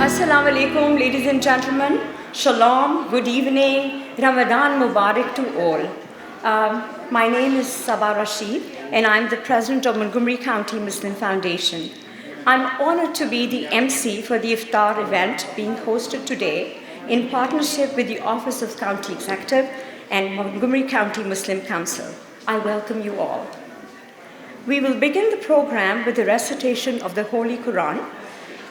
Assalamu alaikum, ladies and gentlemen. Shalom, good evening, Ramadan Mubarak to all. My name is Sabah Rashid, and I'm the president of Montgomery County Muslim Foundation. I'm honored to be the MC for the Iftar event being hosted today in partnership with the Office of County Executive and Montgomery County Muslim Council. I welcome you all. We will begin the program with the recitation of the Holy Quran,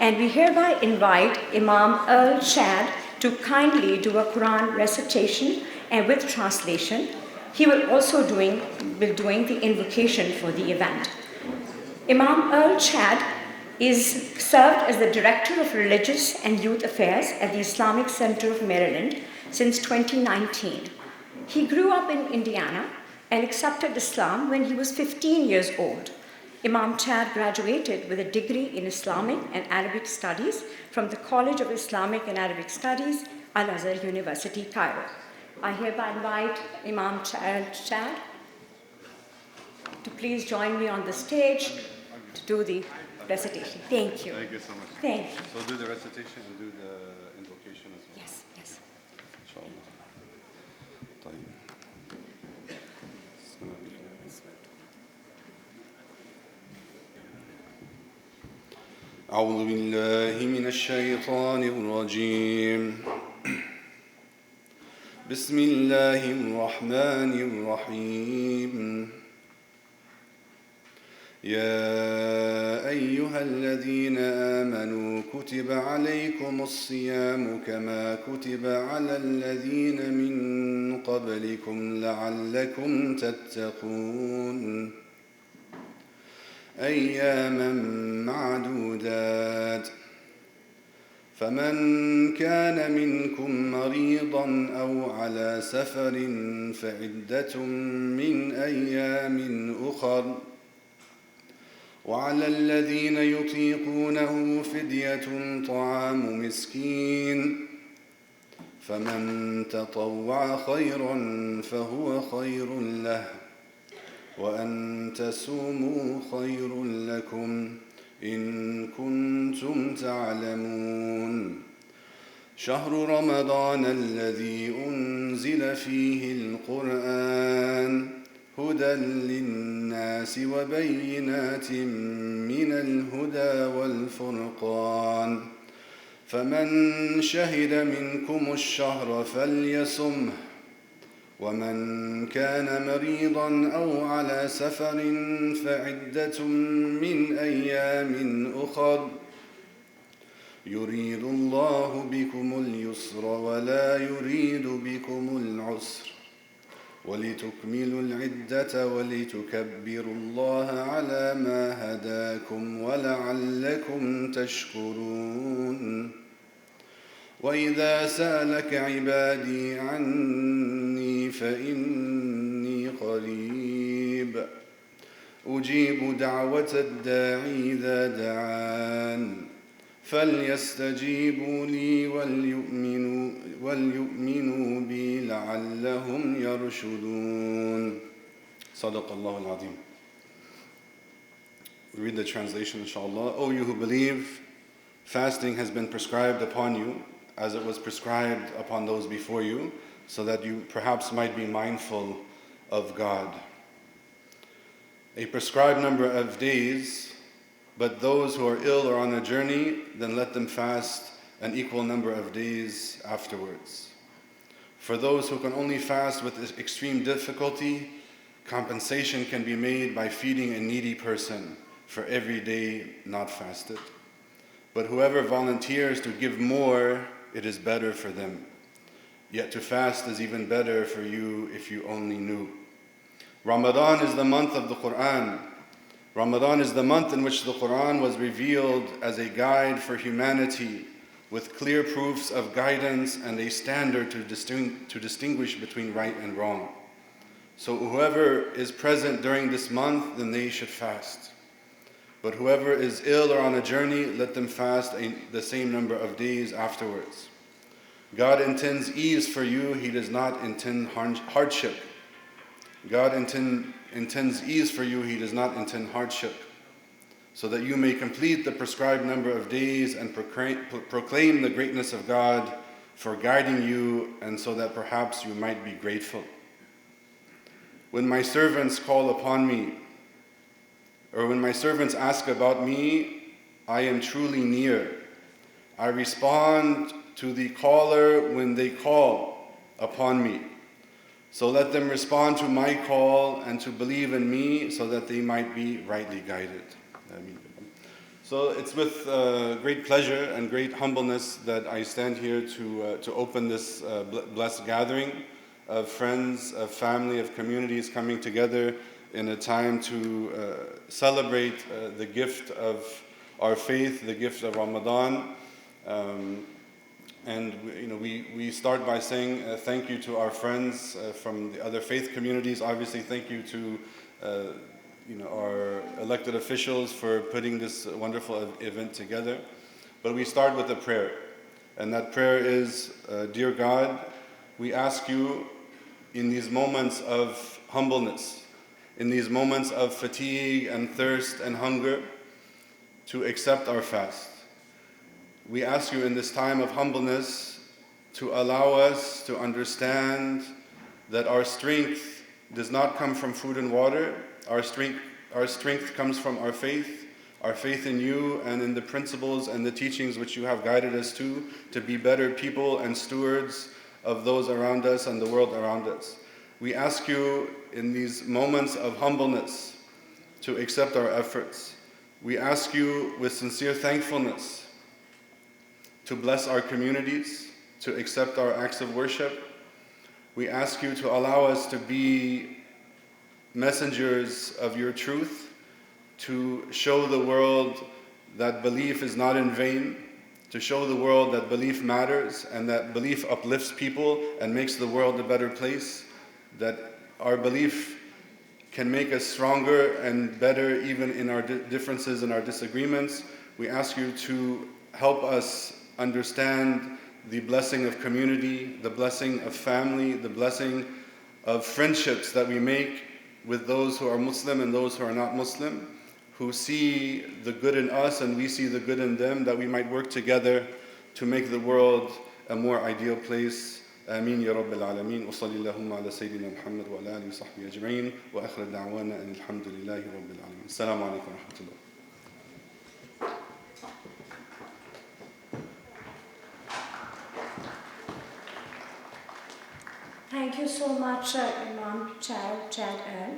and we hereby invite Imam Elrich to kindly do a Quran recitation and with translation. He will also be doing the invocation for the event. Imam Elrich is served as the Director of Religious and Youth Affairs at the Islamic Center of Maryland since 2019. He grew up in Indiana and accepted Islam when he was 15 years old. Imam Chad graduated with a degree in Islamic and Arabic Studies from the College of Islamic and Arabic Studies, Al-Azhar University, Cairo. I hereby invite Imam Chad to please join me on the stage to do the recitation. Thank you. Thank you so much. Thank you. So do the recitation and do the invocation as well. Yes, yes. Inshallah. طيب. أعوذ بالله من الشيطان الرجيم بسم الله الرحمن الرحيم يا أيها الذين آمنوا كتب عليكم الصيام كما كتب على الذين من قبلكم لعلكم تتقون أياما معدودات فمن كان منكم مريضا أو على سفر فعدة من أيام أخر وعلى الذين يطيقونه فدية طعام مسكين فمن تطوع خيرا فهو خير له وأن تصوموا خير لكم إن كنتم تعلمون شهر رمضان الذي أنزل فيه القرآن هدى للناس وبينات من الهدى والفرقان فمن شهد منكم الشهر فليصمه ومن كان مريضا أو على سفر فعدة من أيام أخر يريد الله بكم اليسر ولا يريد بكم العسر ولتكملوا العدة ولتكبروا الله على ما هداكم ولعلكم تشكرون وإذا سألك عبادي عني فإني قريب أجيب دعوة الداعي إذا دعان فليستجيبوا لي وليؤمنوا بي لعلهم يرشدون صدق الله العظيم. We read the translation, inshallah. O you who believe, fasting has been prescribed upon you as it was prescribed upon those before you, so that you perhaps might be mindful of God. A prescribed number of days, but those who are ill or on a journey, then let them fast an equal number of days afterwards. For those who can only fast with extreme difficulty, compensation can be made by feeding a needy person for every day not fasted. But whoever volunteers to give more, it is better for them. Yet to fast is even better for you if you only knew. Ramadan is the month of the Quran. Ramadan is the month in which the Quran was revealed as a guide for humanity with clear proofs of guidance and a standard to distinguish between right and wrong. So whoever is present during this month, then they should fast. But whoever is ill or on a journey, let them fast the same number of days afterwards. God intends ease for you, He does not intend hardship. God intends ease for you, He does not intend hardship. so that you may complete the prescribed number of days and proclaim the greatness of God for guiding you, and so that perhaps you might be grateful. When my servants call upon me, or when my servants ask about me, I am truly near. I respond to the caller when they call upon me. So let them respond to my call and to believe in me, so that they might be rightly guided. So it's with great pleasure and great humbleness that I stand here to open this blessed gathering of friends, of family, of communities coming together in a time to celebrate the gift of our faith, the gift of Ramadan. And we start by saying thank you to our friends from the other faith communities. Obviously, thank you to our elected officials for putting this wonderful event together. But we start with a prayer. And that prayer is, Dear God, we ask you in these moments of humbleness, in these moments of fatigue and thirst and hunger, to accept our fast. We ask you in this time of humbleness to allow us to understand that our strength does not come from food and water. Our strength comes from our faith in you and in the principles and the teachings which you have guided us to be better people and stewards of those around us and the world around us. We ask you in these moments of humbleness to accept our efforts. We ask you with sincere thankfulness to bless our communities, to accept our acts of worship. We ask you to allow us to be messengers of your truth, to show the world that belief is not in vain, to show the world that belief matters and that belief uplifts people and makes the world a better place, that our belief can make us stronger and better even in our differences and our disagreements. We ask you to help us understand the blessing of community, the blessing of family, the blessing of friendships that we make with those who are Muslim and those who are not Muslim, who see the good in us and we see the good in them, that we might work together to make the world a more ideal place. آمين يا رب العالمين وصلي اللهم على سيدنا محمد وعلى آله وصحبه أجمعين وآخر دعوانا أن الحمد لله رب العالمين. السلام عليكم ورحمة الله. Thank you so much, Imam Chad Earl.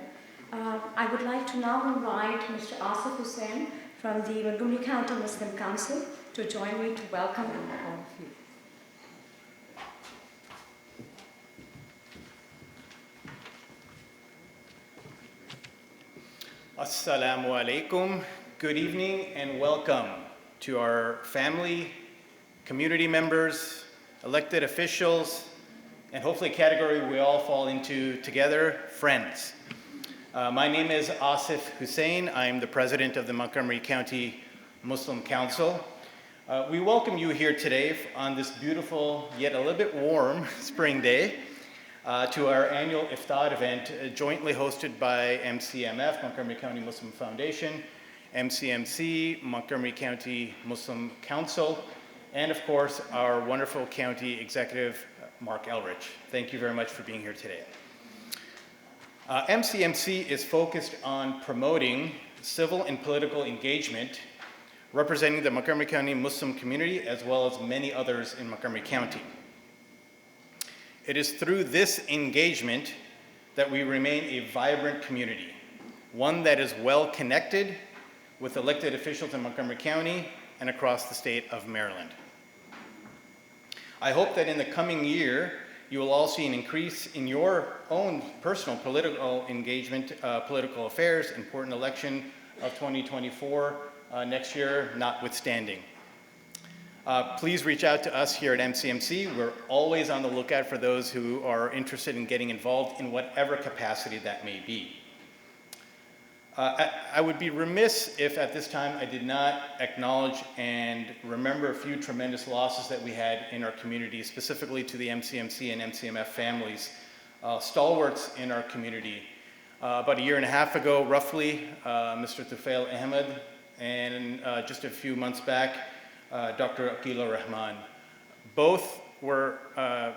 I would like to now invite Mr. Asif Hussain from the Montgomery County Muslim Council to join me to welcome all of you. Assalamu alaikum. Good evening and welcome to our family, community members, elected officials, and hopefully a category we all fall into together, friends. My name is Asif Hussain. I'm the president of the Montgomery County Muslim Council. We welcome you here today on this beautiful, yet a little bit warm spring day to our annual Iftar event jointly hosted by MCMF, Montgomery County Muslim Foundation, MCMC, Montgomery County Muslim Council, and of course our wonderful county executive, Marc Elrich. Thank you very much for being here today. MCMC is focused on promoting civil and political engagement, representing the Montgomery County Muslim community as well as many others in Montgomery County. It is through this engagement that we remain a vibrant community, one that is well connected with elected officials in Montgomery County and across the state of Maryland. I hope that in the coming year, you will all see an increase in your own personal political engagement, political affairs, important election of 2024 next year notwithstanding. Please reach out to us here at MCMC. We're always on the lookout for those who are interested in getting involved in whatever capacity that may be. I would be remiss if at this time I did not acknowledge and remember a few tremendous losses that we had in our community, specifically to the MCMC and MCMF families, stalwarts in our community. About a year and a half ago, roughly, Mr. Tufail Ahmed and just a few months back, Dr. Aqila Rahman. Both were, I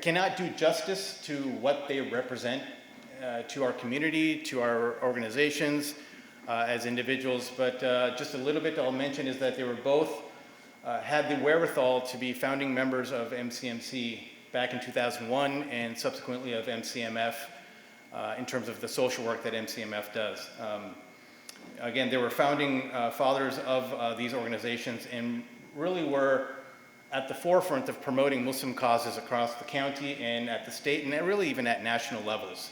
cannot do justice to what they represent to our community, to our organizations, as individuals, but just a little bit I'll mention is that they were both had the wherewithal to be founding members of MCMC back in 2001 and subsequently of MCMF in terms of the social work that MCMF does. Again, they were founding fathers of these organizations and really were at the forefront of promoting Muslim causes across the county and at the state and really even at national levels.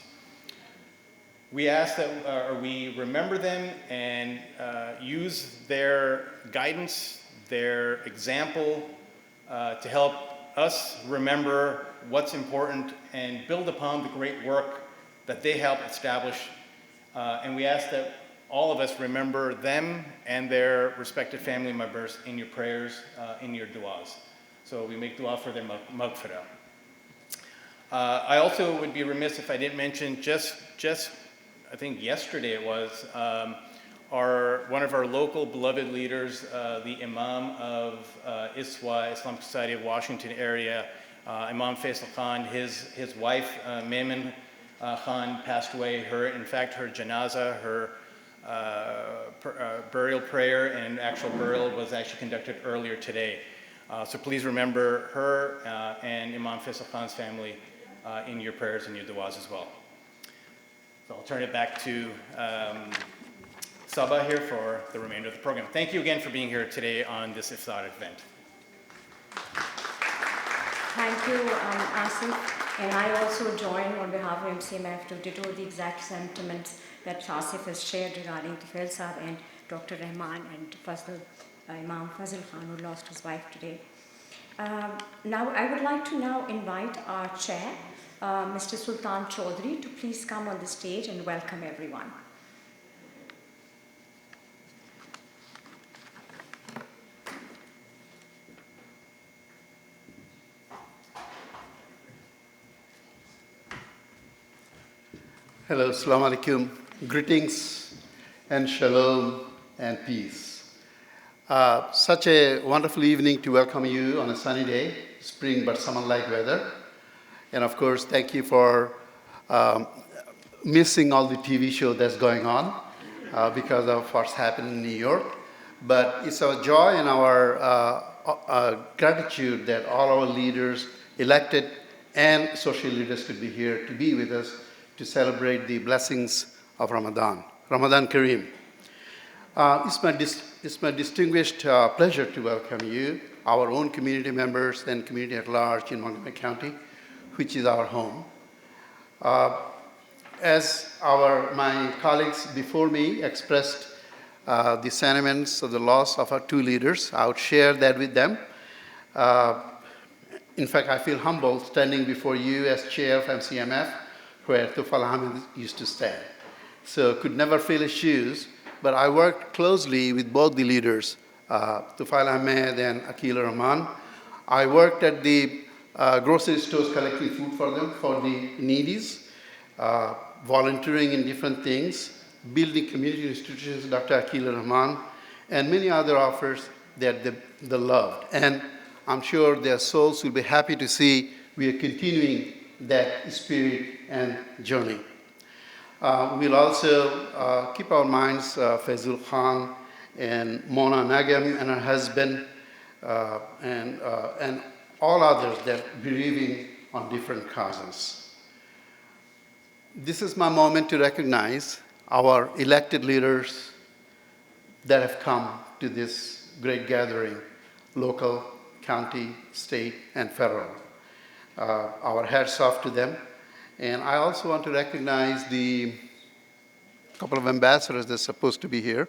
We ask that we remember them and use their guidance, their example to help us remember what's important and build upon the great work that they help establish. And we ask that all of us remember them and their respective family members in your prayers, in your du'as. So we make dua for their maghfirah. I also would be remiss if I didn't mention just I think yesterday it was, one of our local beloved leaders, the Imam of ISWA, Islamic Society of Washington area, Imam Faisal Khan, his wife, Maimun Khan, passed away. In fact, her janaza, her burial prayer and actual burial was actually conducted earlier today. So please remember her and Imam Faisal Khan's family in your prayers and your du'as as well. So I'll turn it back to Sabah here for the remainder of the program. Thank you again for being here today on this Iftar event. Thank you, Asif. And I also join on behalf of MCMF to ditto the exact sentiments that Asif has shared regarding Tufel Saab and Dr. Rahman and Imam Fazil Khan, who lost his wife today. Now, I would like to now invite our chair, Mr. Sultan Chaudhry, to please come on the stage and welcome everyone. Hello, Assalamu alaikum. Greetings and shalom and peace. Such a wonderful evening to welcome you on a sunny day, spring but summer-like weather. And of course, thank you for missing all the TV show that's going on because of what's happened in New York. But it's our joy and our gratitude that all our leaders, elected and social leaders, could be here to be with us to celebrate the blessings of Ramadan. Ramadan Kareem. It's my distinguished pleasure to welcome you, our own community members and community at large in Montgomery County, which is our home. As my colleagues before me expressed the sentiments of the loss of our two leaders, I would share that with them. In fact, I feel humbled standing before you as chair of MCMF, where Tufal Ahmed used to stand. So could never fill his shoes, but I worked closely with both the leaders, Tufal Ahmed and Aqila Rahman. I worked at the grocery stores collecting food for them, for the needies, volunteering in different things, building community institutions, Dr. Aqila Rahman, and many other offers that they loved. And I'm sure their souls will be happy to see we are continuing that spirit and journey. We'll also keep our minds Faizul Khan and Mona Nagam and her husband and all others that are bereaving on different causes. This is my moment to recognize our elected leaders that have come to this great gathering, local, county, state, and federal. Our hats off to them. And I also want to recognize the couple of ambassadors that are supposed to be here.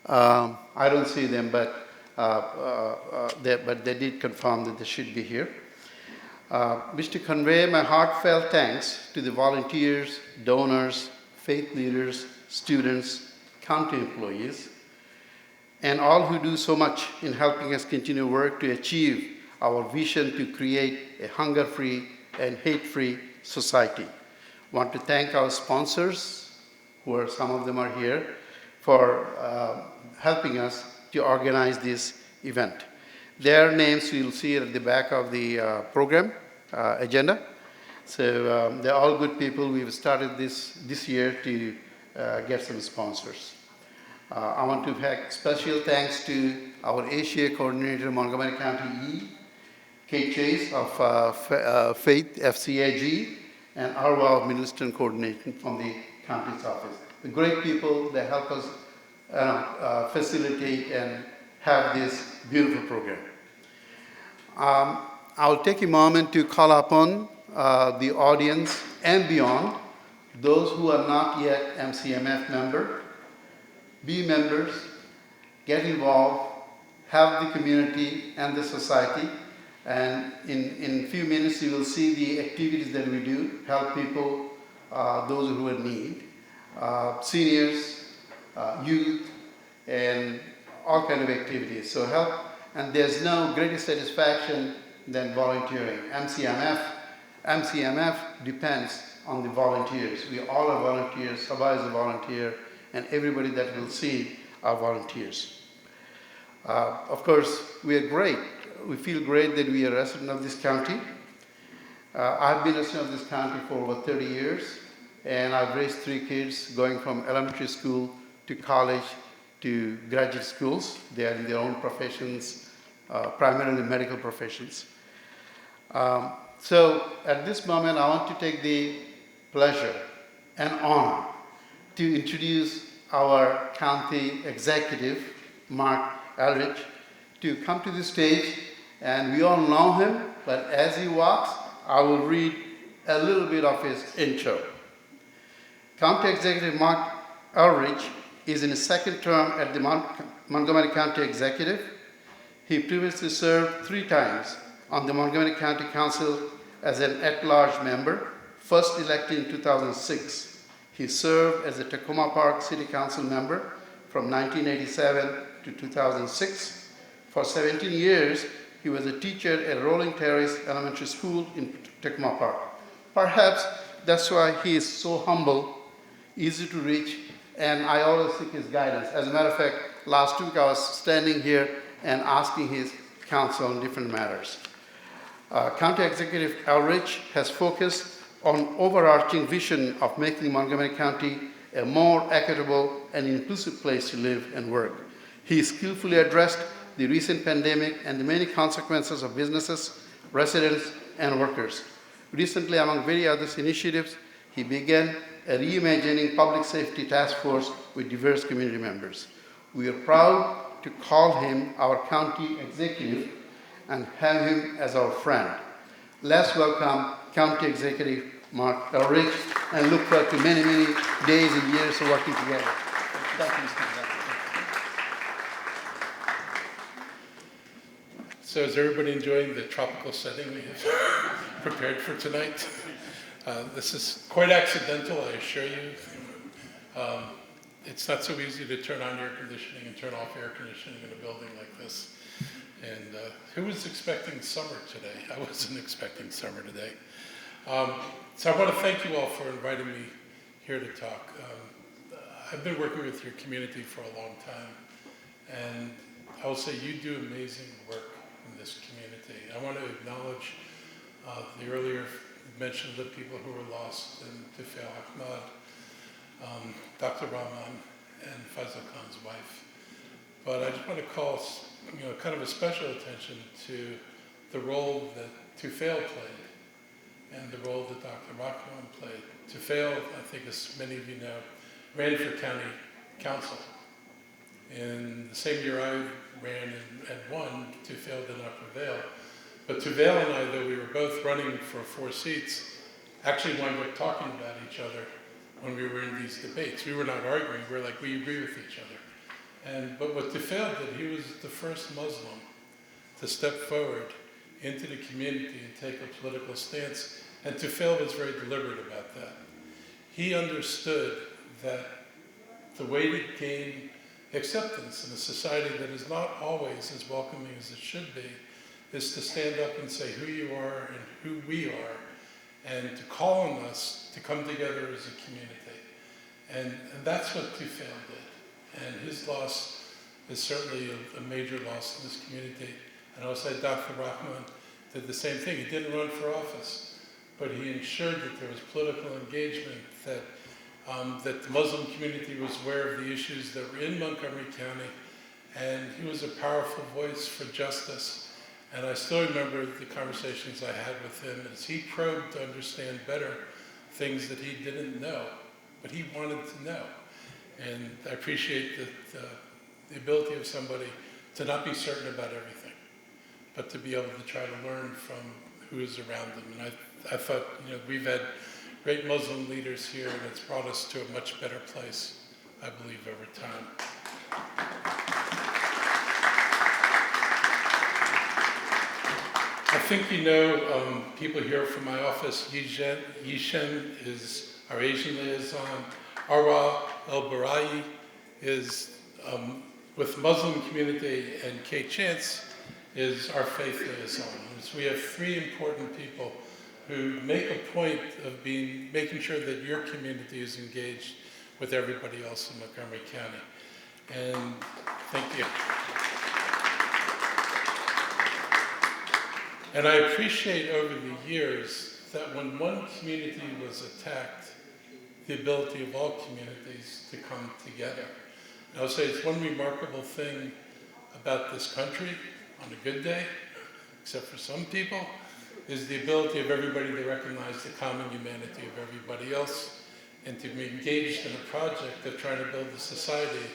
I don't see them, but they did confirm that they should be here. Wish to convey my heartfelt thanks to the volunteers, donors, faith leaders, students, county employees, and all who do so much in helping us continue work to achieve our vision to create a hunger-free and hate-free society. Want to thank our sponsors, some of them are here, for helping us to organize this event. Their names you'll see at the back of the program agenda. So they're all good people. We've started this year to get some sponsors. I want to make special thanks to our Asia coordinator, Montgomery County E, Kate Chase of Faith FCAG, and Arwa of Middle Eastern Coordination from the county's office. The great people that help us facilitate and have this beautiful program. I'll take a moment to call upon the audience and beyond, those who are not yet MCMF member, be members, get involved, help the community and the society. And in a few minutes, you will see the activities that we do, help people, those who are in need, seniors, youth, and all kinds of activities. So help, and there's no greater satisfaction than volunteering. MCMF depends on the volunteers. We all are volunteers, Sabah is a volunteer, and everybody that will see are volunteers. Of course, we are great. We feel great that we are a resident of this county. I've been a resident of this county for over 30 years, and I've raised 3 kids going from elementary school to college to graduate schools. They are in their own professions, primarily medical professions. So at this moment, I want to take the pleasure and honor to introduce our county executive, Marc Elrich, to come to the stage. And we all know him, but as he walks, I will read a little bit of his intro. County Executive Marc Elrich is in his 2nd term at the Montgomery County Executive. He previously served 3 times on the Montgomery County Council as an at-large member, first elected in 2006. He served as a Tacoma Park City Council member from 1987 to 2006. For 17 years, he was a teacher at Rolling Terrace Elementary School in Tacoma Park. Perhaps that's why he is so humble, easy to reach, and I always seek his guidance. As a matter of fact, last week I was standing here and asking his counsel on different matters. County Executive Elrich has focused on overarching vision of making Montgomery County a more equitable and inclusive place to live and work. He skillfully addressed the recent pandemic and the many consequences of businesses, residents, and workers. Recently, among many other initiatives, he began a reimagining public safety task force with diverse community members. We are proud to call him our county executive and have him as our friend. Let's welcome County Executive Marc Elrich and look forward to many, many days and years of working together. Thank you, Mr. Executive. So is everybody enjoying the tropical setting we have prepared for tonight? This is quite accidental, I assure you. It's not so easy to turn on air conditioning and turn off air conditioning in a building like this. And who was expecting summer today? I wasn't expecting summer today. So I want to thank you all for inviting me here to talk. I've been working with your community for a long time, and I will say you do amazing work in this community. I want to acknowledge the earlier mention of the people who were lost in Tufail Ahmad, Dr. Rahman, and Faisal Khan's wife. But I just want to call kind of a special attention to the role that Tufail played and the role that Dr. Rahman played. Tufail, I think as many of you know, ran for county council. In the same year I ran and won, Tufail did not prevail. But Tufail and I, though we were both running for 4 seats, actually wound up talking about each other when we were in these debates. We were not arguing, we were like, we agree with each other. But what Tufail did, he was the first Muslim to step forward into the community and take a political stance. And Tufail was very deliberate about that. He understood that the way to gain acceptance in a society that is not always as welcoming as it should be is to stand up and say who you are and who we are, and to call on us to come together as a community. And that's what Tufail did. And his loss is certainly a major loss in this community. And I would say Dr. Rahman did the same thing. He didn't run for office, but he ensured that there was political engagement, that the Muslim community was aware of the issues that were in Montgomery County, and he was a powerful voice for justice. And I still remember the conversations I had with him as he probed to understand better things that he didn't know, but he wanted to know. And I appreciate the ability of somebody to not be certain about everything, but to be able to try to learn from who is around them. And I thought, we've had great Muslim leaders here, and it's brought us to a much better place, I believe, over time. I think people here from my office. Yishen is our Asian liaison. Arwa El-Barai is with Muslim community, and Kate Chance is our faith liaison. And so we have three important people who make a point of making sure that your community is engaged with everybody else in Montgomery County. And thank you. And I appreciate over the years that when one community was attacked, the ability of all communities to come together. And I'll say it's one remarkable thing about this country on a good day, except for some people, is the ability of everybody to recognize the common humanity of everybody else and to be engaged in a project of trying to build a society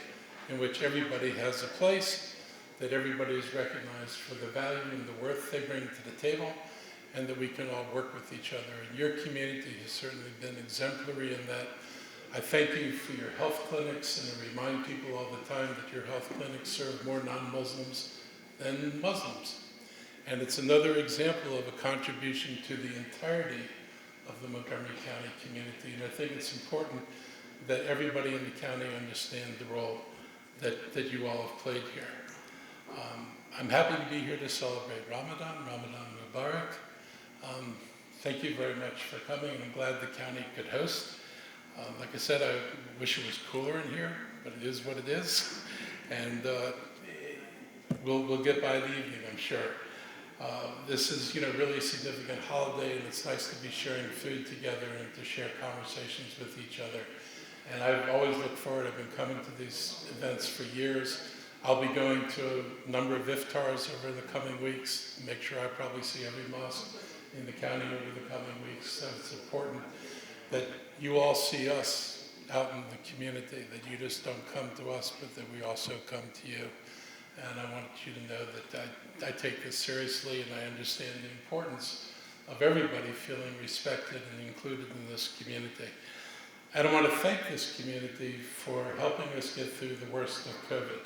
in which everybody has a place, that everybody is recognized for the value and the worth they bring to the table, and that we can all work with each other. And your community has certainly been exemplary in that. I thank you for your health clinics, and I remind people all the time that your health clinics serve more non-Muslims than Muslims. And it's another example of a contribution to the entirety of the Montgomery County community. And I think it's important that everybody in the county understand the role that you all have played here. I'm happy to be here to celebrate Ramadan Mubarak. Thank you very much for coming, and I'm glad the county could host. Like I said, I wish it was cooler in here, but it is what it is. And we'll get by the evening, I'm sure. This is, really a significant holiday, and it's nice to be sharing food together and to share conversations with each other. And I've always looked forward. I've been coming to these events for years. I'll be going to a number of Iftars over the coming weeks, make sure I probably see every mosque in the county over the coming weeks. So it's important that you all see us out in the community, that you just don't come to us, but that we also come to you. And I want you to know that I take this seriously, and I understand the importance of everybody feeling respected and included in this community. And I want to thank this community for helping us get through the worst of COVID.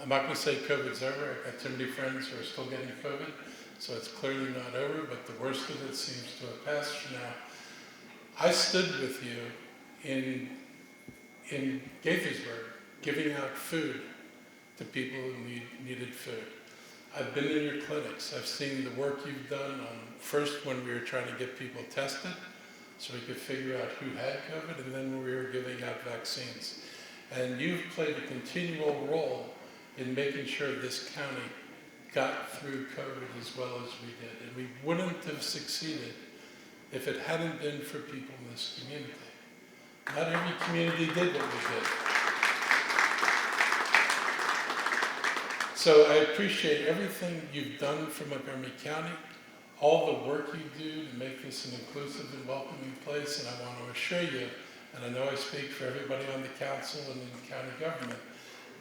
I'm not going to say COVID's over. I've got too many friends who are still getting COVID, so it's clearly not over, but the worst of it seems to have passed for now. I stood with you in Gaithersburg, giving out food to people who needed food. I've been in your clinics. I've seen the work you've done on first when we were trying to get people tested so we could figure out who had COVID, and then when we were giving out vaccines. And you've played a continual role in making sure this county got through COVID as well as we did. And we wouldn't have succeeded if it hadn't been for people in this community. Not every community did what we did. So I appreciate everything you've done for Montgomery County, all the work you do to make this an inclusive and welcoming place, and I want to assure you, and I know I speak for everybody on the council and in the county government,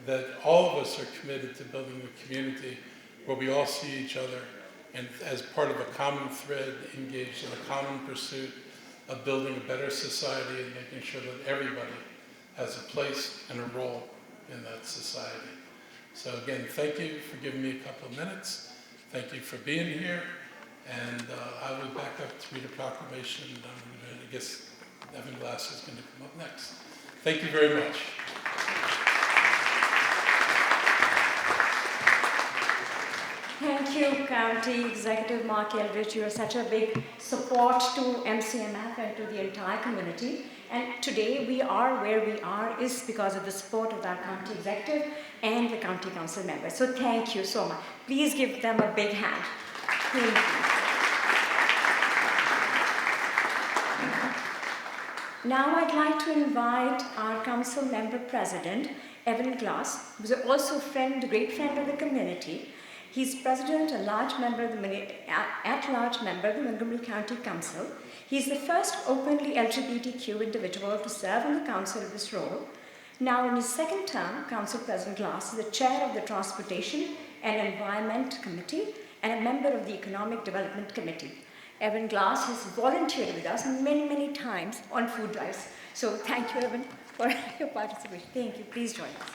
that all of us are committed to building a community where we all see each other and as part of a common thread, engaged in a common pursuit of building a better society and making sure that everybody has a place and a role in that society. So again, thank you for giving me a couple of minutes. Thank you for being here. And I will back up to read a proclamation. And I guess Evan Glass is going to come up next. Thank you very much. Thank you, County Executive Marc Elrich. You are such a big support to MCMF and to the entire community. And today we are where we are is because of the support of our county executive and the county council members. So thank you so much. Please give them a big hand. Thank you. Now I'd like to invite our council member president, Evan Glass, who's also a great friend of the community. He's president and at-large member of the Montgomery County Council. He's the first openly LGBTQ individual to serve on the council of this role. Now in his second term, Council President Glass is the chair of the Transportation and Environment Committee and a member of the Economic Development Committee. Evan Glass has volunteered with us many, many times on food drives. So thank you, Evan, for your participation. Thank you. Please join us.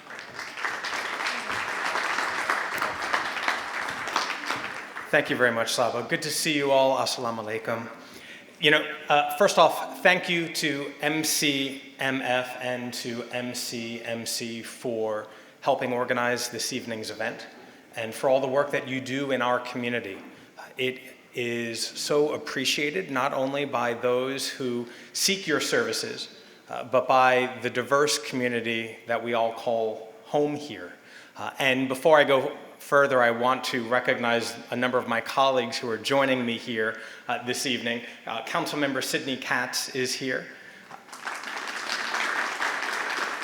Thank you very much, Saba. Good to see you all. Assalamu alaikum. First off, thank you to MCMF and to MCMC for helping organize this evening's event and for all the work that you do in our community. It is so appreciated not only by those who seek your services, but by the diverse community that we all call home here. And before I go further, I want to recognize a number of my colleagues who are joining me here this evening. Councilmember Sidney Katz is here.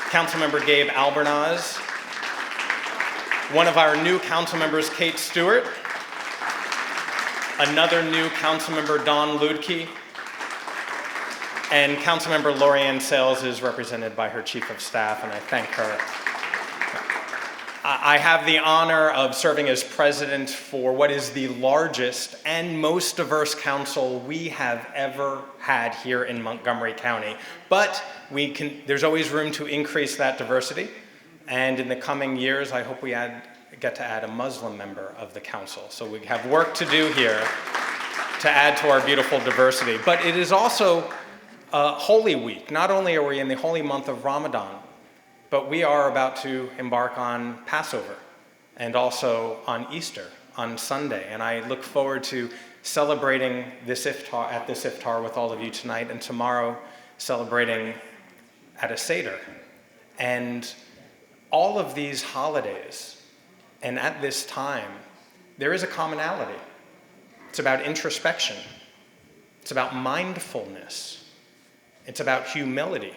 Councilmember Gabe Albernaz. One of our new council members, Kate Stewart. Another new councilmember, Dawn Ludke. And Councilmember Lorianne Sales is represented by her Chief of Staff, and I thank her. I have the honor of serving as president for what is the largest and most diverse council we have ever had here in Montgomery County. But there's always room to increase that diversity. And in the coming years, I hope we get to add a Muslim member of the council. So we have work to do here to add to our beautiful diversity. But it is also Holy Week. Not only are we in the holy month of Ramadan, but we are about to embark on Passover and also on Easter, on Sunday. And I look forward to celebrating this iftar with all of you tonight, and tomorrow celebrating at a Seder. And all of these holidays, and at this time, there is a commonality. It's about introspection. It's about mindfulness. It's about humility.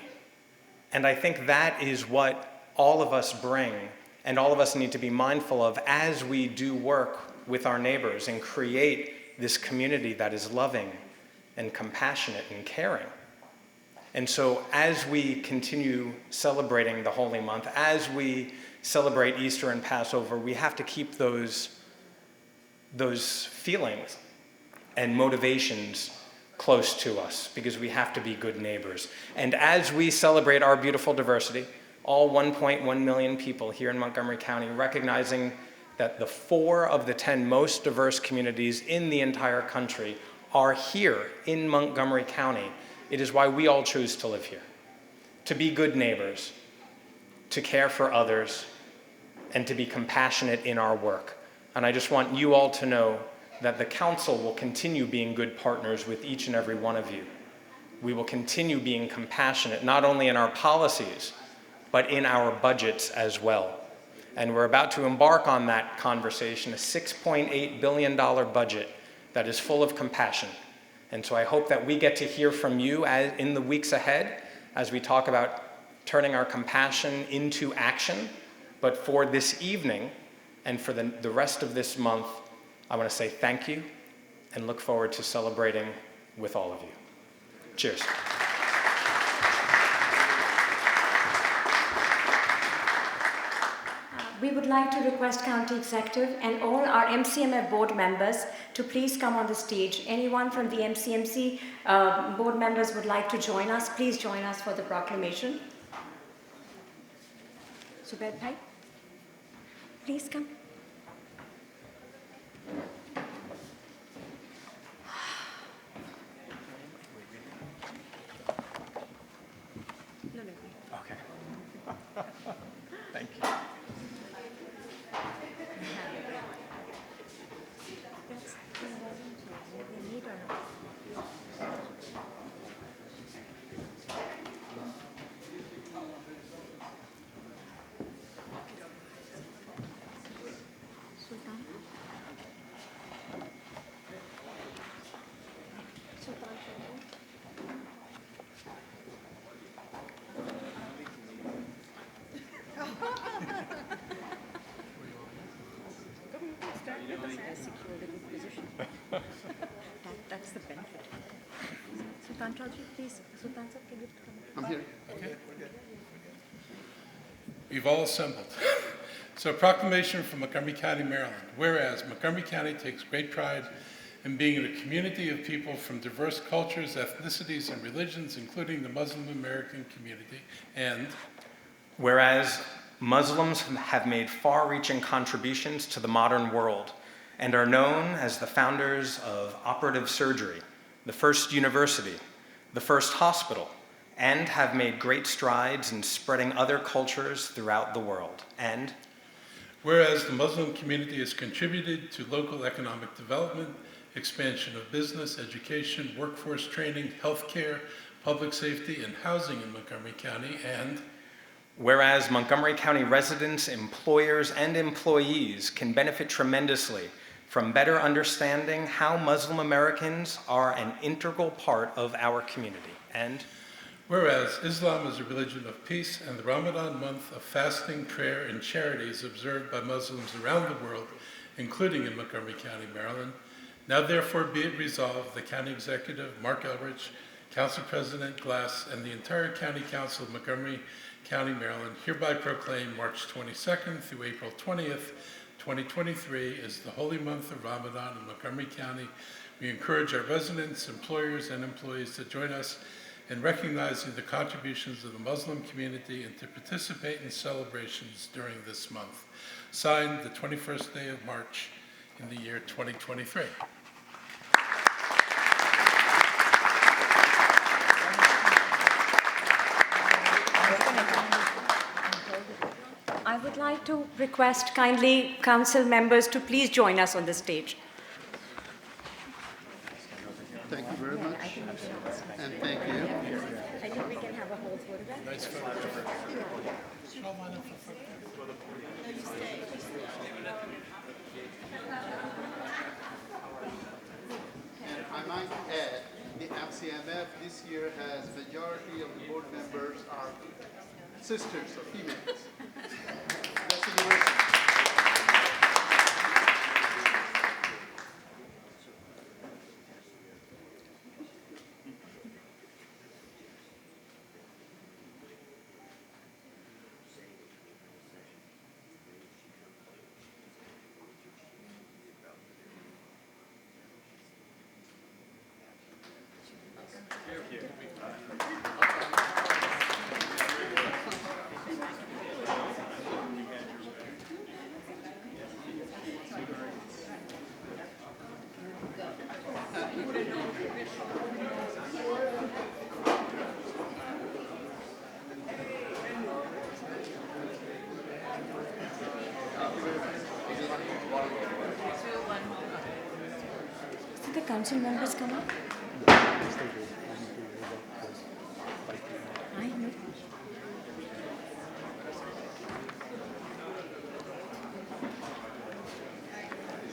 And I think that is what all of us bring and all of us need to be mindful of as we do work with our neighbors and create this community that is loving and compassionate and caring. And so as we continue celebrating the Holy Month, as we celebrate Easter and Passover, we have to keep those feelings and motivations close to us, because we have to be good neighbors. And as we celebrate our beautiful diversity, all 1.1 million people here in Montgomery County, recognizing that the 4 of the 10 most diverse communities in the entire country are here in Montgomery County, it is why we all choose to live here. To be good neighbors, to care for others, and to be compassionate in our work. And I just want you all to know that the council will continue being good partners with each and every one of you. We will continue being compassionate, not only in our policies, but in our budgets as well. And we're about to embark on that conversation, a $6.8 billion budget that is full of compassion. And so I hope that we get to hear from you in the weeks ahead as we talk about turning our compassion into action. But for this evening and for the rest of this month, I want to say thank you and look forward to celebrating with all of you. Cheers. We would like to request County Executive and all our MCMF board members to please come on the stage. Anyone from the MCMC board members would like to join us, please join us for the proclamation. Zubair Bhai, please come. Okay. Thank you. I'm here. Okay. We've all assembled. So a proclamation from Montgomery County, Maryland. Whereas Montgomery County takes great pride in being in a community of people from diverse cultures, ethnicities, and religions, including the Muslim American community. And whereas Muslims have made far-reaching contributions to the modern world and are known as the founders of operative surgery, the first university, the first hospital, and have made great strides in spreading other cultures throughout the world. And whereas the Muslim community has contributed to local economic development, expansion of business, education, workforce training, healthcare, public safety, and housing in Montgomery County. And whereas Montgomery County residents, employers, and employees can benefit tremendously from better understanding how Muslim Americans are an integral part of our community. And whereas Islam is a religion of peace, and the Ramadan month of fasting, prayer, and charity is observed by Muslims around the world, including in Montgomery County, Maryland. Now therefore be it resolved, the County Executive, Marc Elrich, Council President Glass, and the entire County Council of Montgomery County, Maryland, hereby proclaim March 22nd through April 20th, 2023 as the holy month of Ramadan in Montgomery County. We encourage our residents, employers, and employees to join us in recognizing the contributions of the Muslim community and to participate in celebrations during this month. Signed, the 21st day of March in the year 2023. I would like to request kindly council members to please join us on the stage. Thank you very much. And thank you. I think we can have a whole photograph. Nice photograph. And I might add, the MCMF this year has majority of the board members are sisters or females. That's universal. Did the council members come up? I know.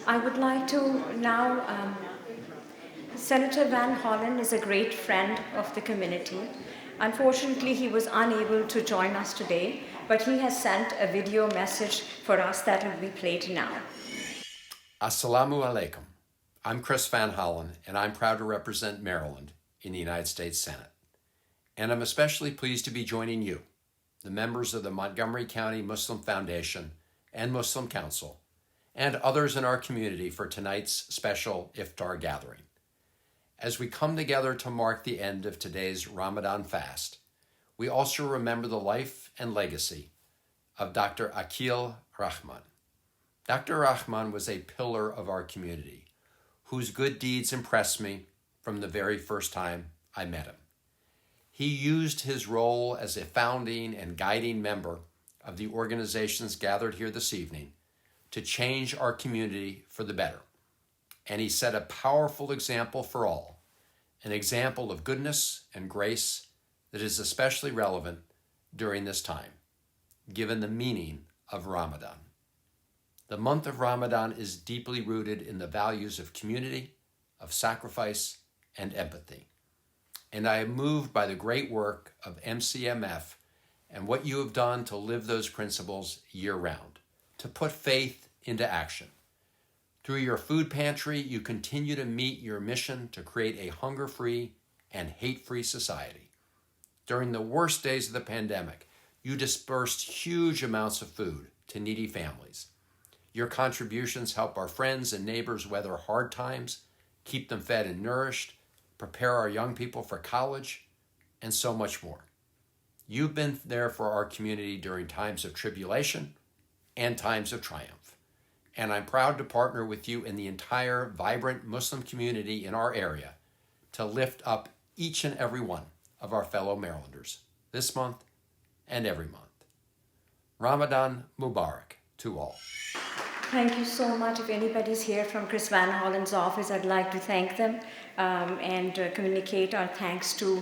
I would like to now, Senator Van Hollen is a great friend of the community. Unfortunately, he was unable to join us today, but he has sent a video message for us that will be played now. Assalamu alaikum. I'm Chris Van Hollen, and I'm proud to represent Maryland in the United States Senate. And I'm especially pleased to be joining you, the members of the Montgomery County Muslim Foundation and Muslim Council, and others in our community for tonight's special Iftar gathering. As we come together to mark the end of today's Ramadan fast, we also remember the life and legacy of Dr. Akil Rahman. Dr. Rahman was a pillar of our community, whose good deeds impressed me from the very first time I met him. He used his role as a founding and guiding member of the organizations gathered here this evening to change our community for the better. And he set a powerful example for all, an example of goodness and grace that is especially relevant during this time, given the meaning of Ramadan. The month of Ramadan is deeply rooted in the values of community, of sacrifice, and empathy. And I am moved by the great work of MCMF and what you have done to live those principles year-round, to put faith into action. Through your food pantry, you continue to meet your mission to create a hunger-free, and hate-free society. During the worst days of the pandemic, you dispersed huge amounts of food to needy families. Your contributions help our friends and neighbors weather hard times, keep them fed and nourished, prepare our young people for college, and so much more. You've been there for our community during times of tribulation and times of triumph. And I'm proud to partner with you and the entire vibrant Muslim community in our area to lift up each and every one of our fellow Marylanders this month and every month. Ramadan Mubarak to all. Thank you so much. If anybody's here from Chris Van Hollen's office, I'd like to thank them and communicate our thanks to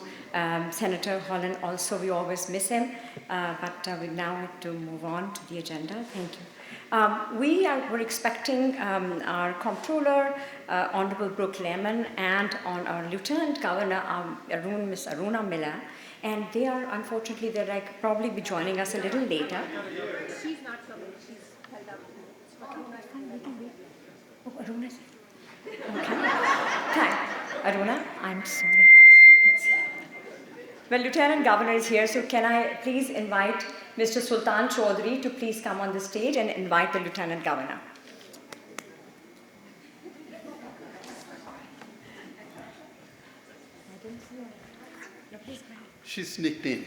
Senator Hollen. Also, we always miss him, but we now have to move on to the agenda. Thank you. We're expecting our comptroller, Honorable Brooke Lemon, and on our Lieutenant Governor, Miss Aruna Miller, and they are, unfortunately, they're probably be joining us a little later. She's not coming. She's held up. Oh, Aruna. Okay. Thanks. Aruna, I'm sorry. Well, Lieutenant Governor is here, so can I please invite Mr. Sultan Chaudhry to please come on the stage and invite the Lieutenant Governor. She sneaked in.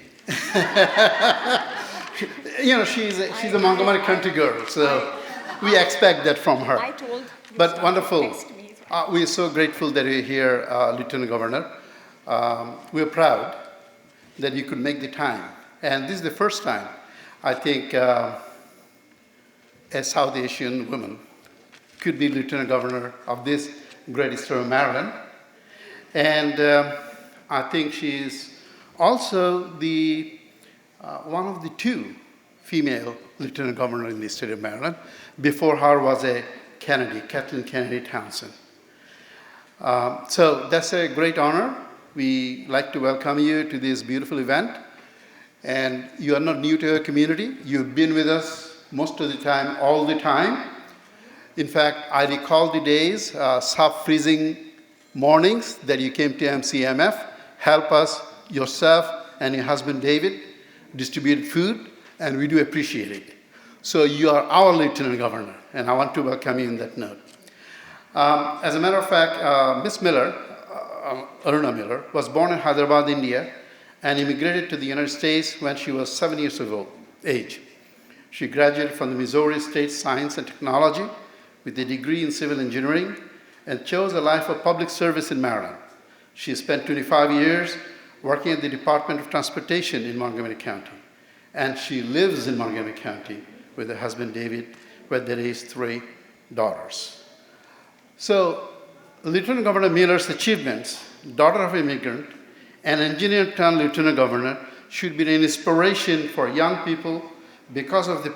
She's a Montgomery County girl, so we expect that from her. I told you. But wonderful. We are so grateful that you're here, Lieutenant Governor. We're proud that you could make the time. And this is the first time, I think, a South Asian woman could be Lieutenant Governor of this great state of Maryland. And I think she's also the one of the two female Lieutenant Governor in the state of Maryland. Before her was a Kennedy, Kathleen Kennedy Townsend. So that's a great honor. We like to welcome you to this beautiful event. And you are not new to our community. You've been with us most of the time, all the time. In fact, I recall the days, sub-freezing mornings that you came to MCMF, help us, yourself and your husband David, distribute food, and we do appreciate it. So you are our Lieutenant Governor, and I want to welcome you in that note. As a matter of fact, Miss Miller, Aruna Miller, was born in Hyderabad, India, and immigrated to the United States when she was 7 years of age. She graduated from the Missouri State Science and Technology with a degree in civil engineering and chose a life of public service in Maryland. She spent 25 years working at the Department of Transportation in Montgomery County. And she lives in Montgomery County with her husband David, where they raised 3 daughters. So, Lieutenant Governor Miller's achievements, daughter of immigrant, and engineer turned Lieutenant Governor, should be an inspiration for young people because the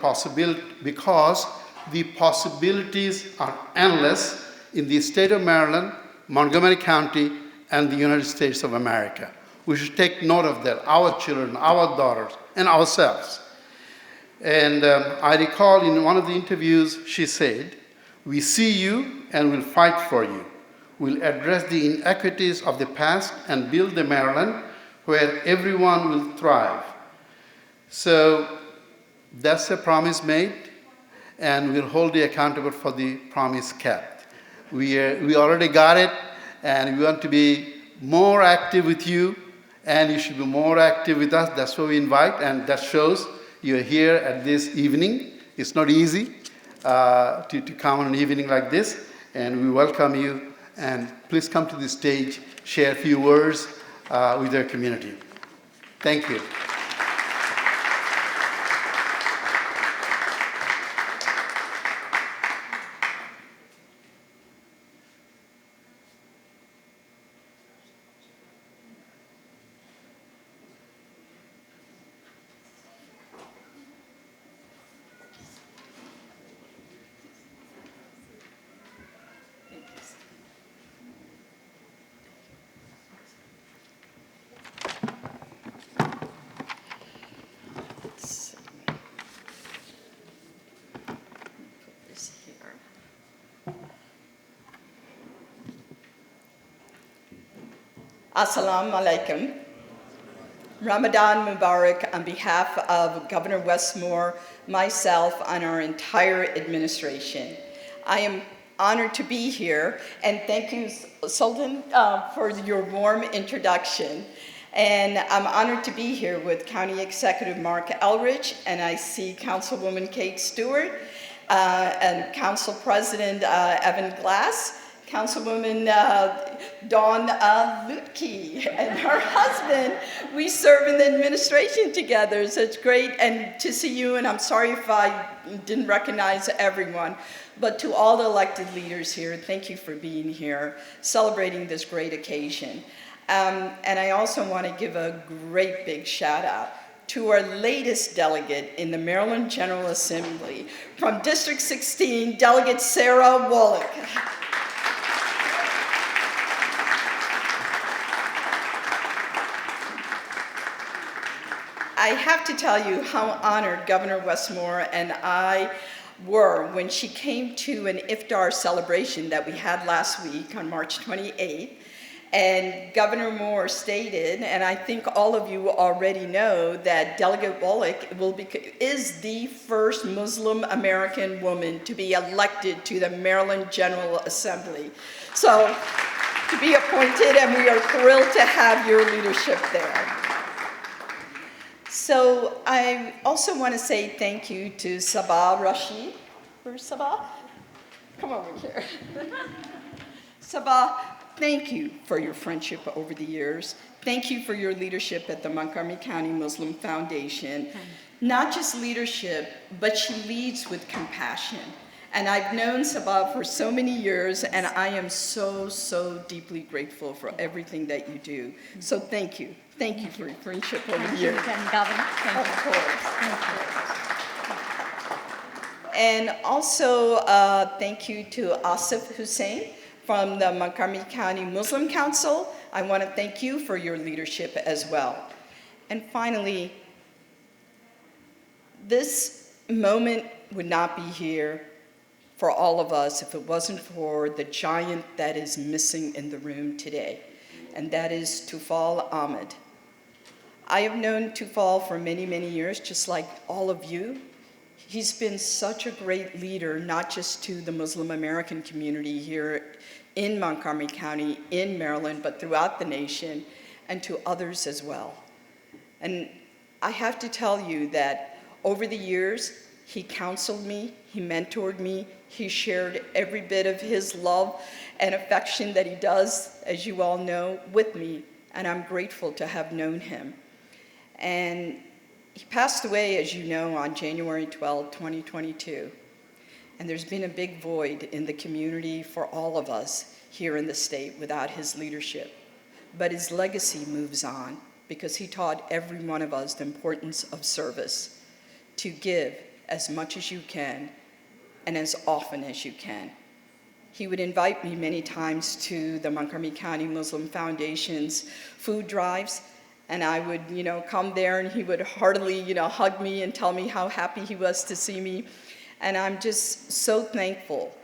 possibilities are endless in the state of Maryland, Montgomery County, and the United States of America. We should take note of that, our children, our daughters, and ourselves. And I recall in one of the interviews, she said, "We see you and we'll fight for you. We'll address the inequities of the past and build the Maryland where everyone will thrive." So that's a promise made, and we'll hold you accountable for the promise kept. We already got it, and we want to be more active with you, and you should be more active with us. That's what we invite, and that shows you're here at this evening. It's not easy to come on an evening like this, and we welcome you. And please come to the stage, share a few words with our community. Thank you. Assalamu alaikum. Ramadan Mubarak on behalf of Governor Westmore, myself, and our entire administration. I am honored to be here, and thank you, Sultan, for your warm introduction. And I'm honored to be here with County Executive Marc Elrich, and I see Councilwoman Kate Stewart, and Council President Evan Glass, Councilwoman Dawn Lutke, and her husband. We serve in the administration together, so it's great and to see you, and I'm sorry if I didn't recognize everyone, but to all the elected leaders here, thank you for being here, celebrating this great occasion. And I also want to give a great big shout out to our latest delegate in the Maryland General Assembly, from District 16, Delegate Sarah Wallach. I have to tell you how honored Governor Westmore and I were when she came to an Iftar celebration that we had last week on March 28th. And Governor Moore stated, and I think all of you already know, that Delegate Wallach is the first Muslim American woman to be elected to the Maryland General Assembly. So, to be appointed, and we are thrilled to have your leadership there. So I also want to say thank you to Sabah Rashid. Where's Sabah? Come over here. Sabah, thank you for your friendship over the years. Thank you for your leadership at the Montgomery County Muslim Foundation. Not just leadership, but she leads with compassion. And I've known Sabah for so many years, and I am so, so deeply grateful for everything that you do. So thank you. Thank you for your friendship over the years. Thank you, Governor. Of course. And also, thank you to Asif Hussain from the Montgomery County Muslim Council. I want to thank you for your leadership as well. And finally, this moment would not be here for all of us if it wasn't for the giant that is missing in the room today, and that is Tufal Ahmed. I have known Tufal for many, many years, just like all of you. He's been such a great leader, not just to the Muslim American community here in Montgomery County, in Maryland, but throughout the nation, and to others as well. And I have to tell you that over the years, he counseled me, he mentored me, he shared every bit of his love and affection that he does, as you all know, with me, and I'm grateful to have known him. And he passed away, as you know, on January 12, 2022. And there's been a big void in the community for all of us here in the state without his leadership. But his legacy moves on because he taught every one of us the importance of service, to give as much as you can and as often as you can. He would invite me many times to the Montgomery County Muslim Foundation's food drives, and I would, come there, and he would heartily, hug me and tell me how happy he was to see me. And I'm just so thankful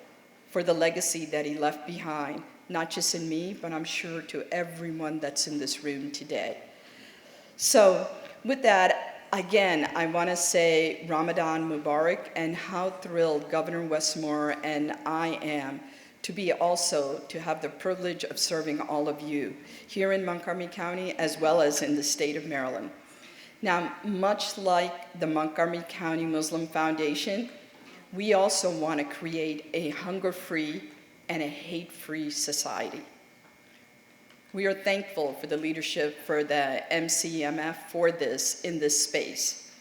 for the legacy that he left behind, not just in me, but I'm sure to everyone that's in this room today. So with that, again, I want to say Ramadan Mubarak, and how thrilled Governor Westmore and I am to have the privilege of serving all of you here in Montgomery County as well as in the state of Maryland. Now, much like the Montgomery County Muslim Foundation, we also want to create a hunger-free and a hate-free society. We are thankful for the leadership for the MCMF for this in this space.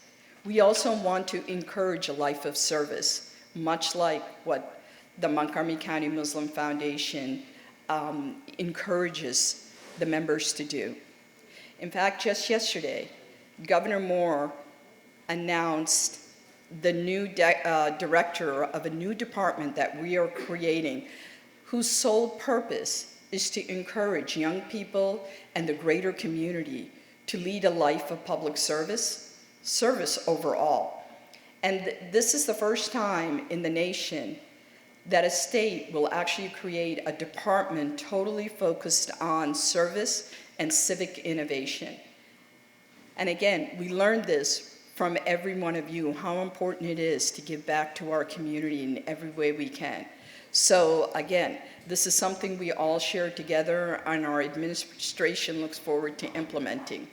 We also want to encourage a life of service, much like what the Montgomery County Muslim Foundation encourages the members to do. In fact, just yesterday, Governor Moore announced the new director of a new department that we are creating, whose sole purpose is to encourage young people and the greater community to lead a life of public service overall. And this is the first time in the nation that a state will actually create a department totally focused on service and civic innovation. And again, we learned this from every one of you, how important it is to give back to our community in every way we can. So again, this is something we all share together and our administration looks forward to implementing.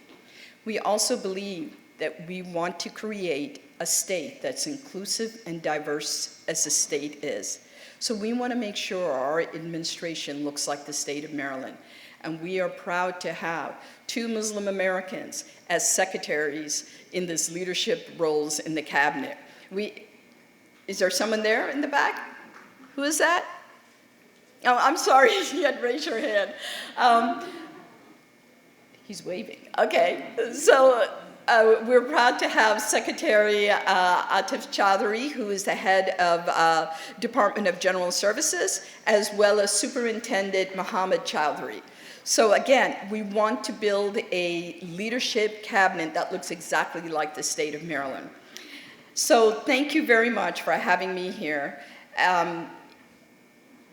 We also believe that we want to create a state that's inclusive and diverse as the state is. So we want to make sure our administration looks like the state of Maryland. And we are proud to have 2 Muslim Americans as secretaries in this leadership roles in the cabinet. Is there someone there in the back? Who is that? Oh, I'm sorry, you had to raise your hand. He's waving, okay. So we're proud to have Secretary Atif Chaudhry, who is the head of Department of General Services, as well as Superintendent Muhammad Chaudhry. So again, we want to build a leadership cabinet that looks exactly like the state of Maryland. So thank you very much for having me here.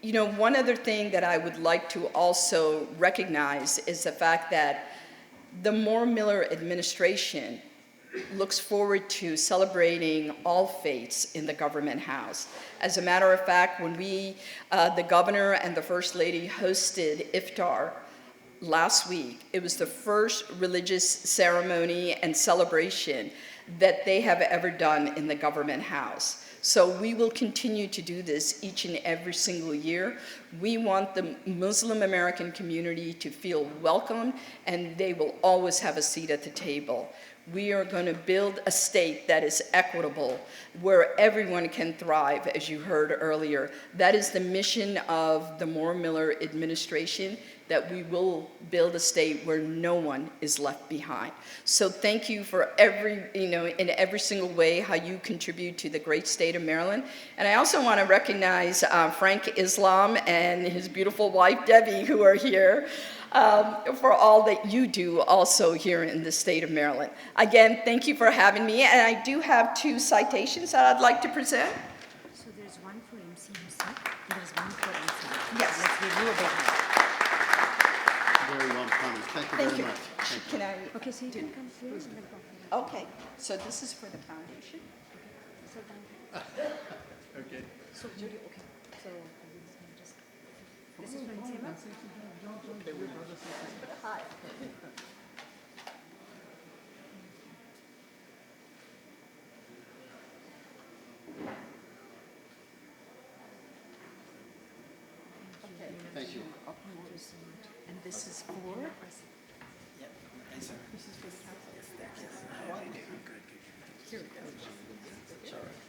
You know, one other thing that I would like to also recognize is the fact that the Moore-Miller administration looks forward to celebrating all faiths in the government house. As a matter of fact, when the governor and the First Lady hosted Iftar last week, it was the first religious ceremony and celebration that they have ever done in the government house. So we will continue to do this each and every single year. We want the Muslim American community to feel welcome, and they will always have a seat at the table. We are going to build a state that is equitable, where everyone can thrive, as you heard earlier. That is the mission of the Moore-Miller administration, that we will build a state where no one is left behind. So thank you for in every single way how you contribute to the great state of Maryland. And I also want to recognize Frank Islam and his beautiful wife, Debbie, who are here, for all that you do also here in the state of Maryland. Again, thank you for having me. And I do have 2 citations that I'd like to present. So there's one for MCMC and there's one for MCM. Yes. Let's give you a big hand. Very warm comments. Thank you very much. Thank you. Can I? Okay, so you can come here and then go. Okay, so this is for the foundation. So then, Okay. so Judy, okay. So just, this is for MCM. Hi. Thank you. And this is for? Here we go.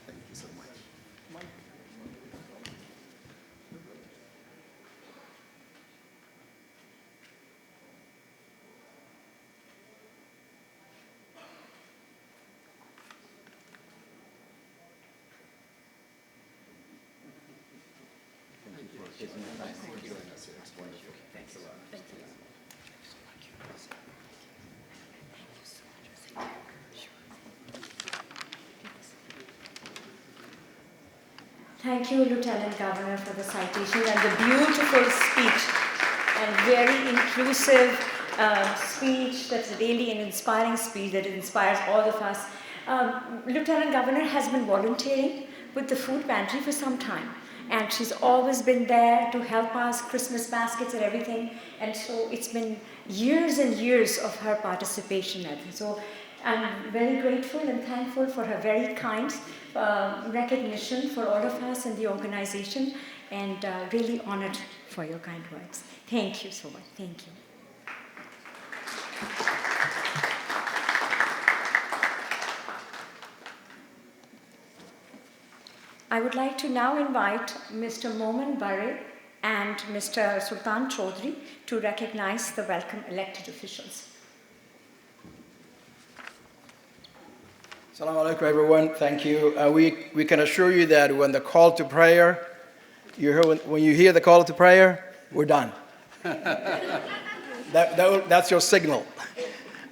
Thank you so much. Thank you, Lieutenant Governor, for the citation and the beautiful speech and very inclusive speech. That's really an inspiring speech that inspires all of us. Lieutenant Governor has been volunteering with the food pantry for some time, and she's always been there to help us, Christmas baskets and everything. And so it's been years and years of her participation at it. So I'm very grateful and thankful for her very kind recognition for all of us in the organization, and really honored for your kind words. Thank you so much. Thank you. I would like to now invite Mr. Momin Bare and Mr. Sultan Chaudhry to recognize the welcome elected officials. Assalamu alaikum, everyone. Thank you. We can assure you that when the call to prayer, when you hear the call to prayer, we're done. That's your signal.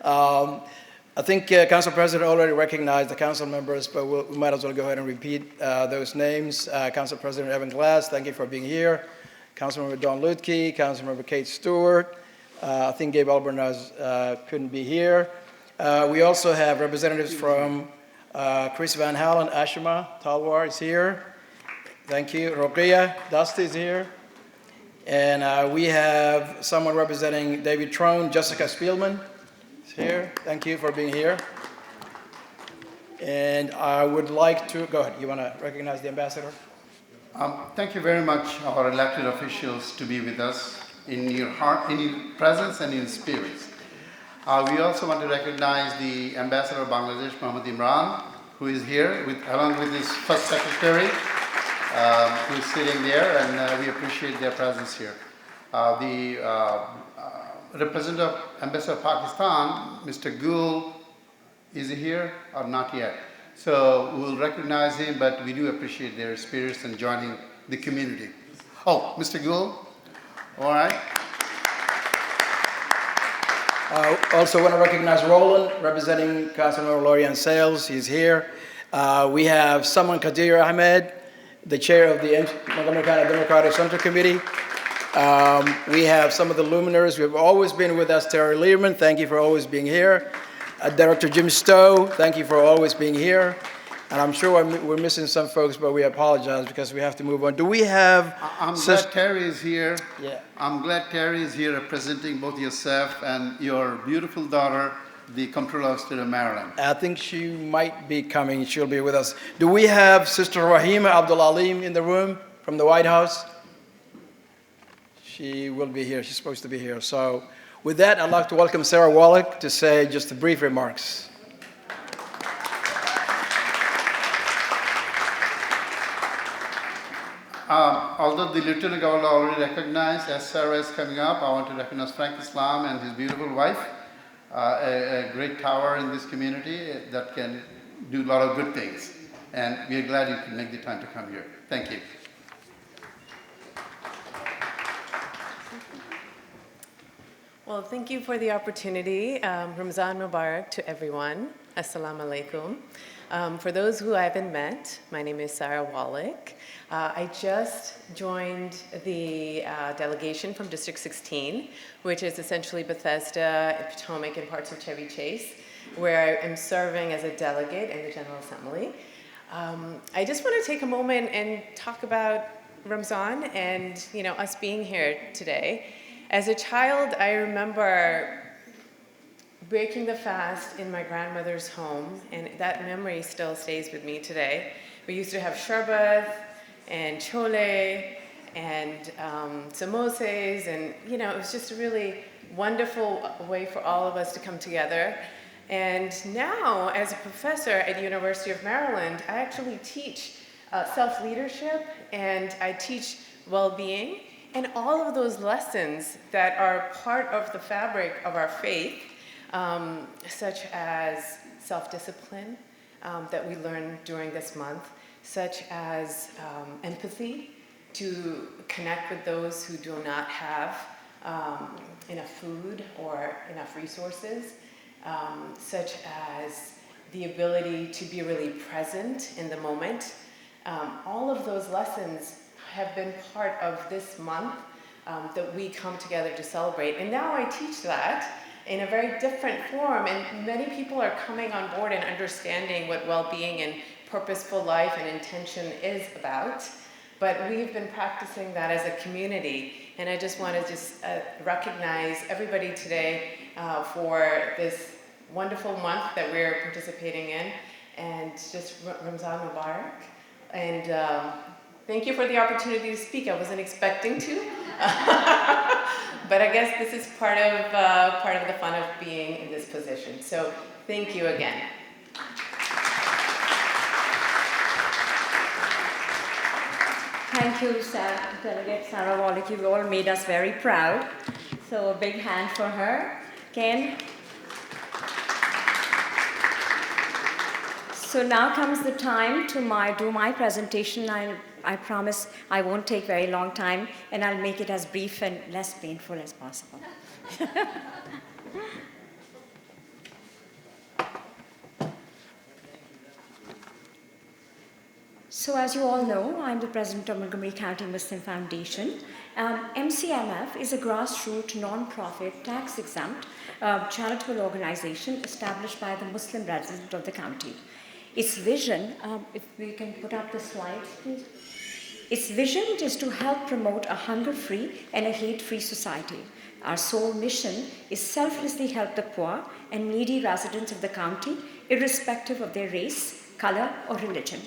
I think Council President already recognized the council members, but we might as well go ahead and repeat those names. Council President Evan Glass, thank you for being here. Councilmember Don Lutke, Councilmember Kate Stewart, I think Gabe Albornoz couldn't be here. We also have representatives from Chris Van Halen, Ashima Talwar is here. Thank you. Roqia Dusty is here. And we have someone representing David Trone, Jessica Spielman is here. Thank you for being here. And I would like to, go ahead, you want to recognize the ambassador? Thank you very much, our elected officials, to be with us in your heart, in your presence and in spirits. We also want to recognize the ambassador of Bangladesh, Mohammed Imran, who is here along with his first secretary, who is sitting there, and we appreciate their presence here. The representative, ambassador of Pakistan, Mr. Gul, is he here or not yet? So we'll recognize him, but we do appreciate their spirits and joining the community. Oh, Mr. Gul, all right. Also want to recognize Roland, representing Councilmember Lorian Sales. He's here. We have Saman Qadir Ahmed, the chair of the Montgomery County Democratic Central Committee. We have some of the luminaries who have always been with us. Terry Learman, thank you for always being here. Director Jim Stowe, thank you for always being here. And I'm sure we're missing some folks, but we apologize because we have to move on. Do we have... I'm glad Terry is here. Yeah. I'm glad Terry is here representing both yourself and your beautiful daughter, the Comptroller of State of Maryland. I think she might be coming. She'll be with us. Do we have Sister Rahima Abdul Alim in the room from the White House? She will be here. She's supposed to be here. So with that, I'd like to welcome Sarah Wallach to say just brief remarks. Although the Lieutenant Governor already recognized, as Sarah is coming up, I want to recognize Frank Islam and his beautiful wife, a great tower in this community that can do a lot of good things. And we are glad you could make the time to come here. Thank you. Well, thank you for the opportunity. Ramadan Mubarak to everyone. Assalamu alaikum. For those who I haven't met, my name is Sarah Wallach. I just joined the delegation from District 16, which is essentially Bethesda, Potomac, and parts of Chevy Chase, where I am serving as a delegate in the General Assembly. I just want to take a moment and talk about Ramzan and us being here today. As a child, I remember breaking the fast in my grandmother's home, and that memory still stays with me today. We used to have sherbet and chole and samosas, and it was just a really wonderful way for all of us to come together. And now, as a professor at the University of Maryland, I actually teach self-leadership, and I teach well-being, and all of those lessons that are part of the fabric of our faith, such as self-discipline that we learn during this month, such as empathy, to connect with those who do not have enough food or enough resources, such as the ability to be really present in the moment. All of those lessons have been part of this month that we come together to celebrate. And now I teach that in a very different form, and many people are coming on board and understanding what well-being and purposeful life and intention is about. But we've been practicing that as a community, and I just want to recognize everybody today for this wonderful month that we're participating in, and just Ramzan Mubarak. And thank you for the opportunity to speak. I wasn't expecting to, but I guess this is part of the fun of being in this position. So thank you again. Thank you, Delegate Sarah Wallach. You all made us very proud. So a big hand for her. Ken? So now comes the time to do my presentation. I promise I won't take very long time, and I'll make it as brief and less painful as possible. So as you all know, I'm the president of Montgomery County Muslim Foundation. MCMF is a grassroots, non-profit, tax-exempt charitable organization established by the Muslim residents of the county. Its vision, if we can put up the slides, please. Its vision is to help promote a hunger-free and a hate-free society. Our sole mission is selflessly help the poor and needy residents of the county, irrespective of their race, color, or religion.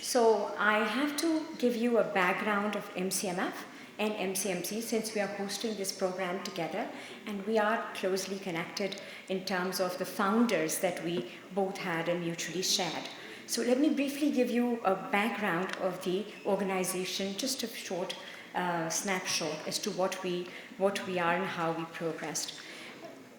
So I have to give you a background of MCMF and MCMC since we are hosting this program together, and we are closely connected in terms of the founders that we both had and mutually shared. So let me briefly give you a background of the organization, just a short snapshot as to what we are and how we progressed.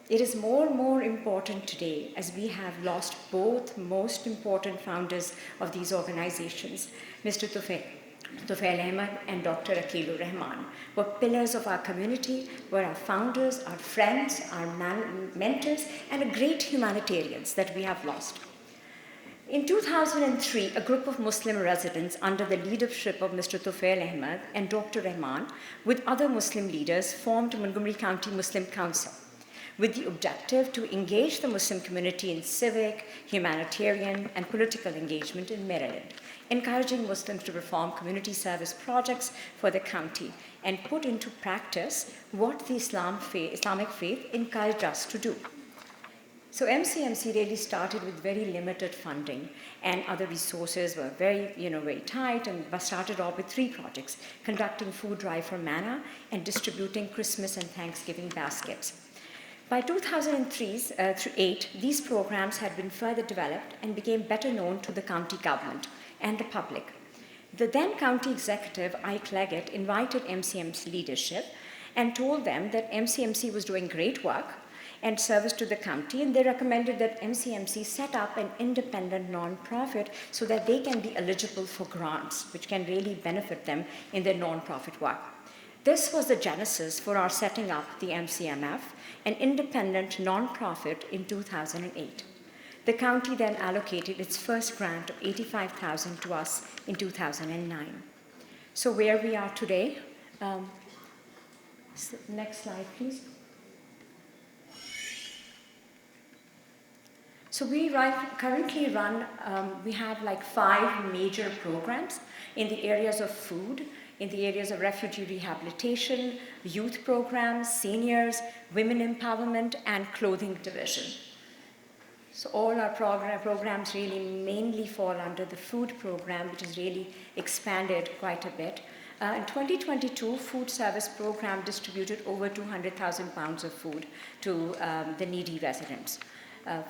It is more and more important today as we have lost both most important founders of these organizations, Mr. Tufail Ahmed and Dr. Akilur Rahman, were pillars of our community, were our founders, our friends, our mentors, and great humanitarians that we have lost. In 2003, a group of Muslim residents under the leadership of Mr. Tufail Ahmed and Dr. Rahman, with other Muslim leaders, formed Montgomery County Muslim Council, with the objective to engage the Muslim community in civic, humanitarian, and political engagement in Maryland, encouraging Muslims to perform community service projects for the county and put into practice what the Islamic faith encouraged us to do. So MCMC really started with very limited funding, and other resources were very tight, and started off with 3 projects: conducting food drive for manna and distributing Christmas and Thanksgiving baskets. By 2008, these programs had been further developed and became better known to the county government and the public. The then county executive, Ike Leggett, invited MCM's leadership and told them that MCMC was doing great work and service to the county, and they recommended that MCMC set up an independent non-profit so that they can be eligible for grants, which can really benefit them in their non-profit work. This was the genesis for our setting up the MCMF, an independent non-profit, in 2008. The county then allocated its first grant of $85,000 to us in 2009. So where we are today, next slide, please. So we currently run, we have like 5 major programs in the areas of food, in the areas of refugee rehabilitation, youth programs, seniors, women empowerment, and clothing division. So all our programs really mainly fall under the food program, which has really expanded quite a bit. In 2022, food service program distributed over 200,000 pounds of food to the needy residents.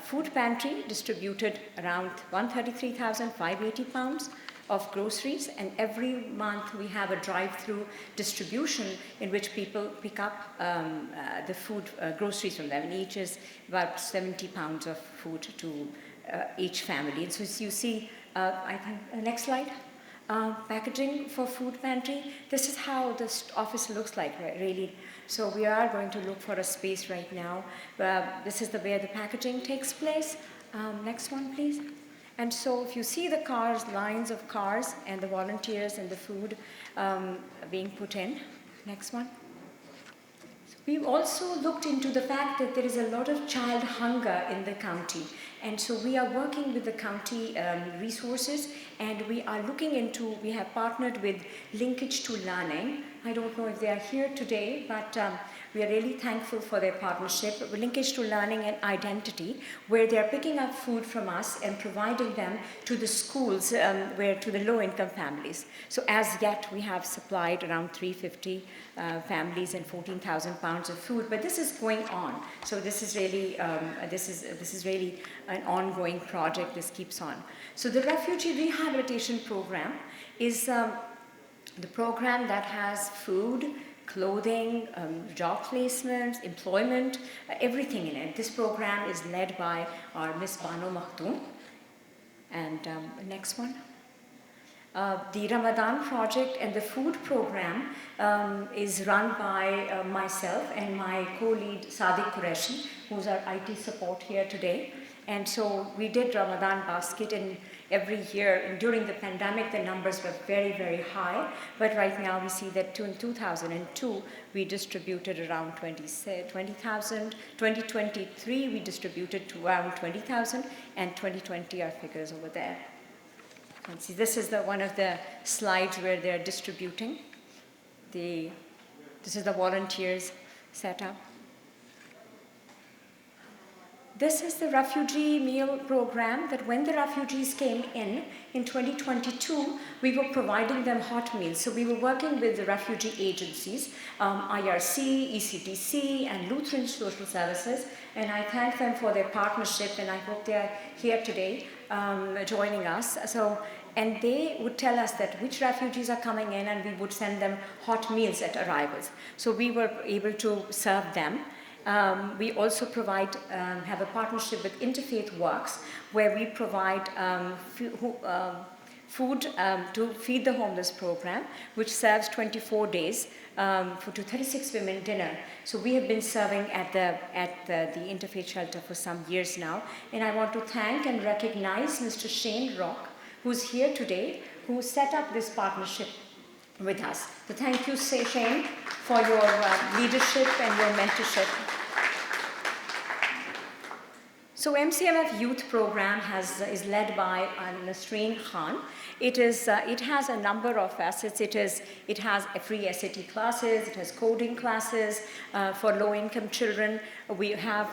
Food pantry distributed around 133,580 pounds of groceries, and every month we have a drive-through distribution in which people pick up the food groceries from them, and each is about 70 pounds of food to each family. And so you see, I think, next slide. Packaging for food pantry. This is how this office looks like, really. So we are going to look for a space right now. This is where the packaging takes place. Next one, please. And so if you see the cars, lines of cars, and the volunteers and the food being put in. Next one. We've also looked into the fact that there is a lot of child hunger in the county. And so we are working with the county resources, and we are looking into, we have partnered with Linkage to Learning. I don't know if they are here today, but we are really thankful for their partnership with Linkage to Learning and Identity, where they are picking up food from us and providing them to the schools, to the low-income families. So as yet, we have supplied around 350 families and 14,000 pounds of food, but this is going on. So this is really, this is really an ongoing project. This keeps on. So the refugee rehabilitation program is the program that has food, clothing, job placements, employment, everything in it. This program is led by our Miss Bano Makhtoon. And next one. The Ramadan project and the food program is run by myself and my co-lead Sadiq Qureshi, who's our IT support here today. And so we did Ramadan basket in every year. And during the pandemic, the numbers were very, very high. But right now, we see that in 2002, we distributed around 20,000. 2023, we distributed to around 20,000. And 2020, our figures over there. You can see this is one of the slides where they're distributing. This is the volunteers setup. This is the refugee meal program that when the refugees came in 2022, we were providing them hot meals. So we were working with the refugee agencies, IRC, ECTC, and Lutheran Social Services, and I thank them for their partnership, and I hope they are here today joining us. And they would tell us that which refugees are coming in, and we would send them hot meals at arrivals. So we were able to serve them. We also have a partnership with Interfaith Works, where we provide food to Feed the Homeless program, which serves 24 days to 36 women dinner. So we have been serving at the Interfaith Shelter for some years now. And I want to thank and recognize Mr. Shane Rock, who's here today, who set up this partnership with us. So thank you, Shane, for your leadership and your mentorship. So MCMF Youth Program is led by Nasreen Khan. It has a number of facets. It has free SAT classes. It has coding classes for low-income children. We have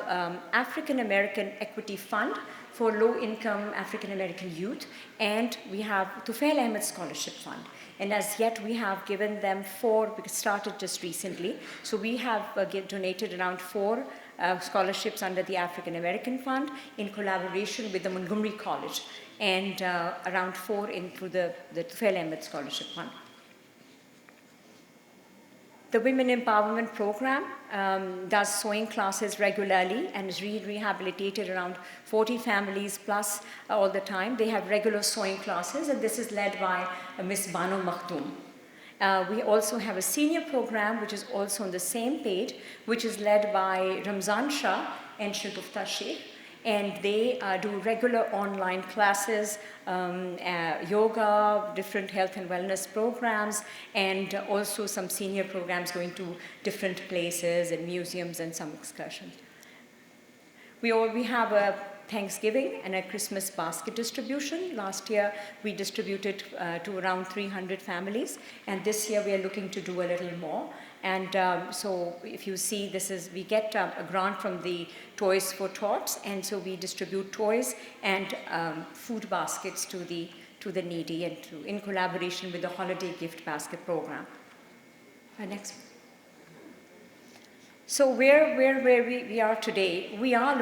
African American Equity Fund for low-income African American youth, and we have Tufail Ahmed Scholarship Fund. And as yet, we have given them 4, because started just recently. So we have donated around 4 scholarships under the African American Fund in collaboration with the Montgomery College, and around 4 through the Tufail Ahmed Scholarship Fund. The Women Empowerment Program does sewing classes regularly and has rehabilitated around 40 families plus all the time. They have regular sewing classes, and this is led by Ms. Bano Makhtoom. We also have a senior program, which is also on the same page, which is led by Ramzan Shah and Shagufta Sheikh. And they do regular online classes, yoga, different health and wellness programs, and also some senior programs going to different places and museums and some excursions. We have a Thanksgiving and a Christmas basket distribution. Last year, we distributed to around 300 families, and this year we are looking to do a little more. And so if you see, we get a grant from the Toys for Tots, and so we distribute toys and food baskets to the needy, and in collaboration with the Holiday Gift Basket Program. Next. So where we are today, we are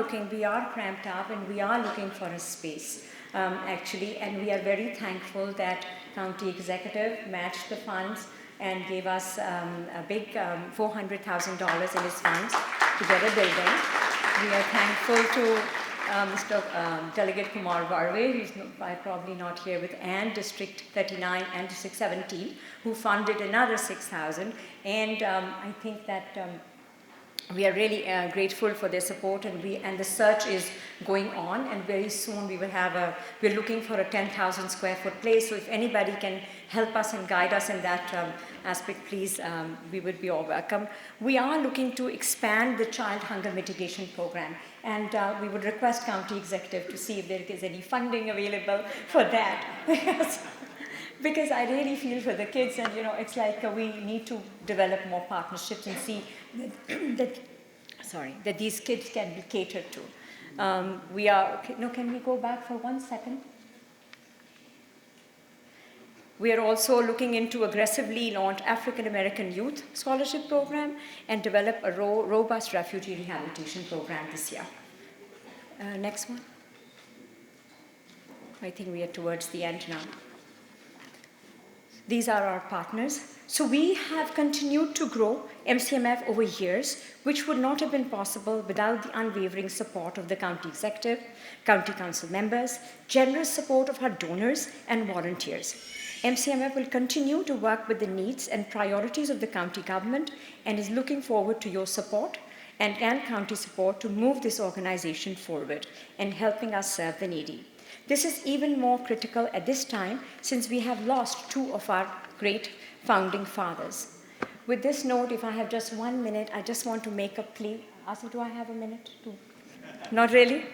cramped up, and we are looking for a space, actually, and we are very thankful that County Executive matched the funds and gave us a big $400,000 in his funds to get a building. We are thankful to Mr. Delegate Kumar Varve, who's probably not here, with Ann, District 39 and District 17, who funded another $6,000. And I think that we are really grateful for their support, and the search is going on, and very soon we're looking for a 10,000 square foot place. So if anybody can help us and guide us in that aspect, please, we would be all welcome. We are looking to expand the child hunger mitigation program, and we would request County Executive to see if there is any funding available for that. Because I really feel for the kids, and it's like we need to develop more partnerships and see that these kids can be catered to. Can we go back for 1 second? We are also looking into aggressively launch African American Youth Scholarship Program and develop a robust refugee rehabilitation program this year. Next one. I think we are towards the end now. These are our partners. So we have continued to grow MCMF over years, which would not have been possible without the unwavering support of the County Executive, County Council members, generous support of our donors and volunteers. MCMF will continue to work with the needs and priorities of the county government and is looking forward to your support and county support to move this organization forward and helping us serve the needy. This is even more critical at this time since we have lost two of our great founding fathers. With this note, if I have just 1 minute, I just want to make a plea. Asa, do I have a minute? Not really?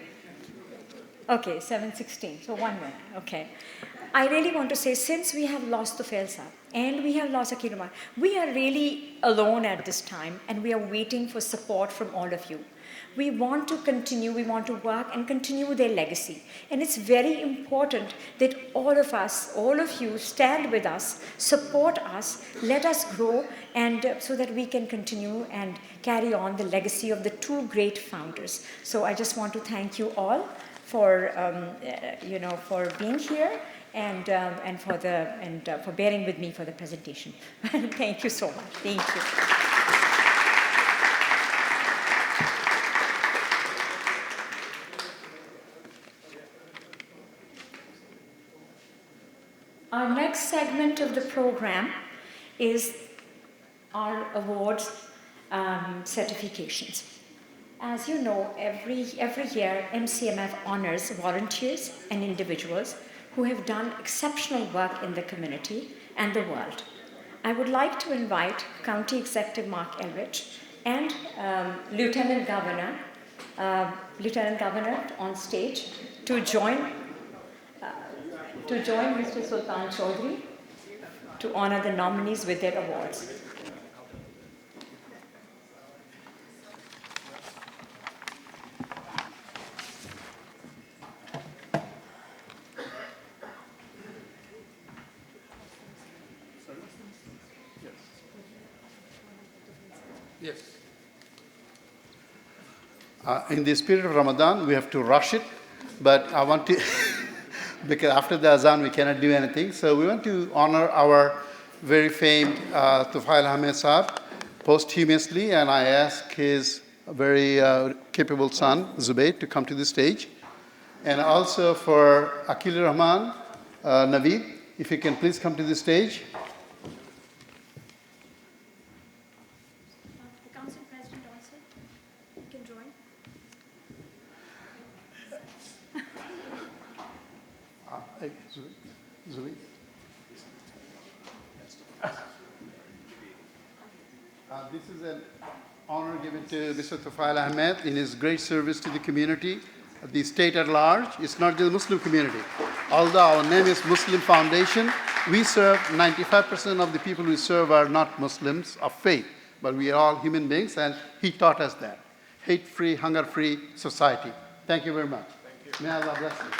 Okay, 7:16, so 1 minute, okay. I really want to say, since we have lost the Failsa and we have lost Akil Umar, we are really alone at this time and we are waiting for support from all of you. We want to continue, we want to work and continue their legacy. And it's very important that all of us, all of you stand with us, support us, let us grow, and so that we can continue and carry on the legacy of the two great founders. So I just want to thank you all for, for being here and for bearing with me for the presentation. Thank you so much. Thank you. Our next segment of the program is our awards certifications. As you know, every year, MCMF honors volunteers and individuals who have done exceptional work in the community and the world. I would like to invite County Executive Marc Elrich and Lieutenant Governor on stage to join Mr. Sultan Chaudhry to honor the nominees with their awards. Yes. In the spirit of Ramadan, we have to rush it, but I want to, because after the azan we cannot do anything. So we want to honor our very famed Tufail Ahmed Saab posthumously, and I ask his very capable son, Zubayr, to come to the stage. And also for Akil Rahman, Naveed, if you can please come to the stage. This is an honor given to Mr. Tufail Ahmed in his great service to the community, the state at large. It's not just the Muslim community. Although our name is Muslim Foundation, we serve 95% of the people we serve are not Muslims of faith, but we are all human beings, and he taught us that. Hate-free, hunger-free society. Thank you very much. Thank you. May Allah bless you.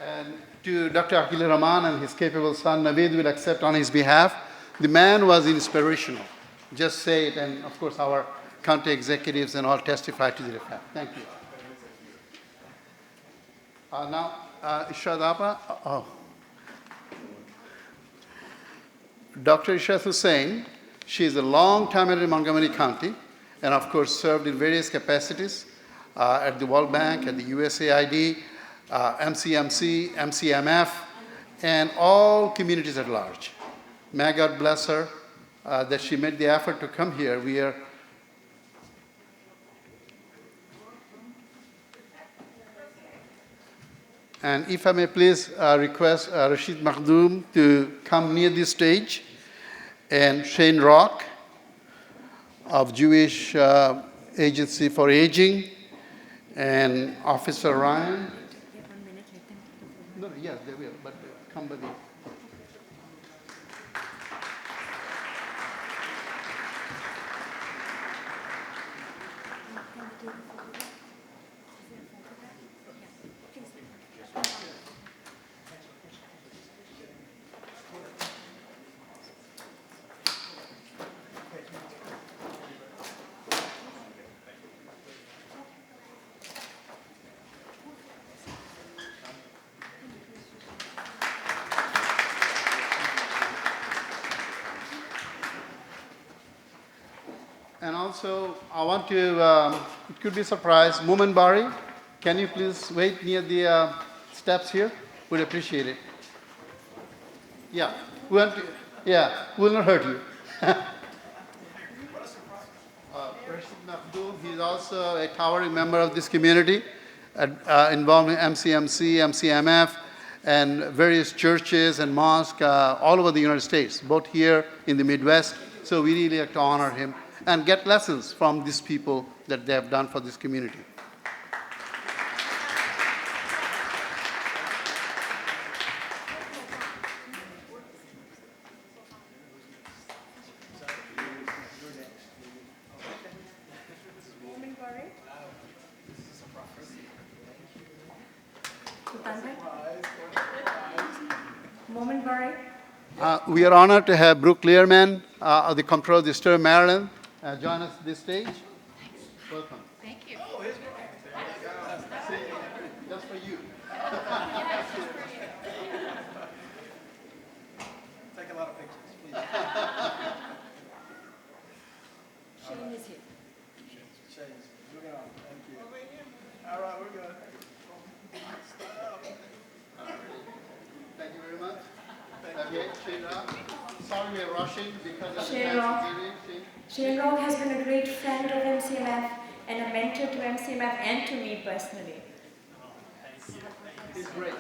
And to Dr. Akil Rahman and his capable son, Naveed will accept on his behalf. The man was inspirational. Just say it, and of course our county executives and all testify to the effect. Thank you. Now, Ishad Abba. Dr. Ishad Hussain, she is a long time in Montgomery County, and of course served in various capacities at the World Bank, at the USAID, MCMC, MCMF, and all communities at large. May God bless her that she made the effort to come here. We are and if I may please request Rashid Makhdoom to come near the stage, and Shane Rock of Jewish Agency for Aging, and Officer Ryan. No, yes, they will, but come by the... And also, I want to, it could be a surprise, Moomin Bari, can you please wait near the steps here? We'd appreciate it. Yeah, we'll not hurt you. He's also a towering member of this community, involved in MCMC, MCMF, and various churches and mosques all over the United States, both here in the Midwest. So we really like to honor him and get lessons from these people that they have done for this community. We are honored to have Brooke Learman of the Comptroller of the State of Maryland join us this stage. Welcome. Thank you. Just for you. Take a lot of pictures, please. Shane is here. Shane's moving on. Thank you. All right, we're good. Thank you very much. Okay, Shane Rock. Sorry we're rushing because of Shane the Rock. Thanksgiving. Shane Rock has been a great friend of MCMF and a mentor to MCMF and to me personally. He's great.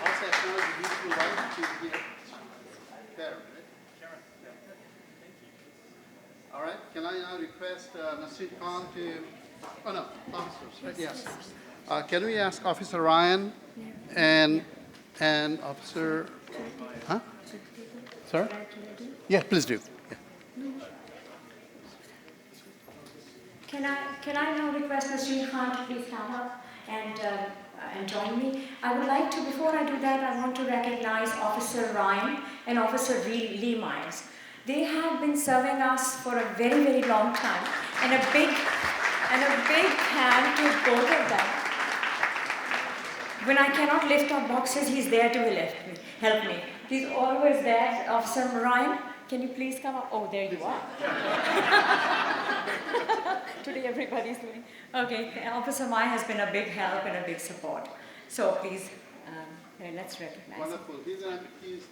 Also, I know the beautiful wife she's here. Karen, right? Karen. Yeah. Thank you. All right. Can I now request Nasir Khan to? Oh no, officers. Right? Yes. Can we ask Officer Ryan and Officer? Huh? Sir? Yeah, please do. Yeah. Can I now request Nasreen Khan to please come up and join me? I would like to, before I do that, I want to recognize Officer Ryan and Officer Lee Myers. They have been serving us for a very, very long time, and a big hand to both of them. When I cannot lift up boxes, he's there to help me. He's always there. Officer Ryan, can you please come up? Oh, there you are. Today everybody's doing. Okay, Officer Maya has been a big help and a big support. So please, let's recognize him. Wonderful. He's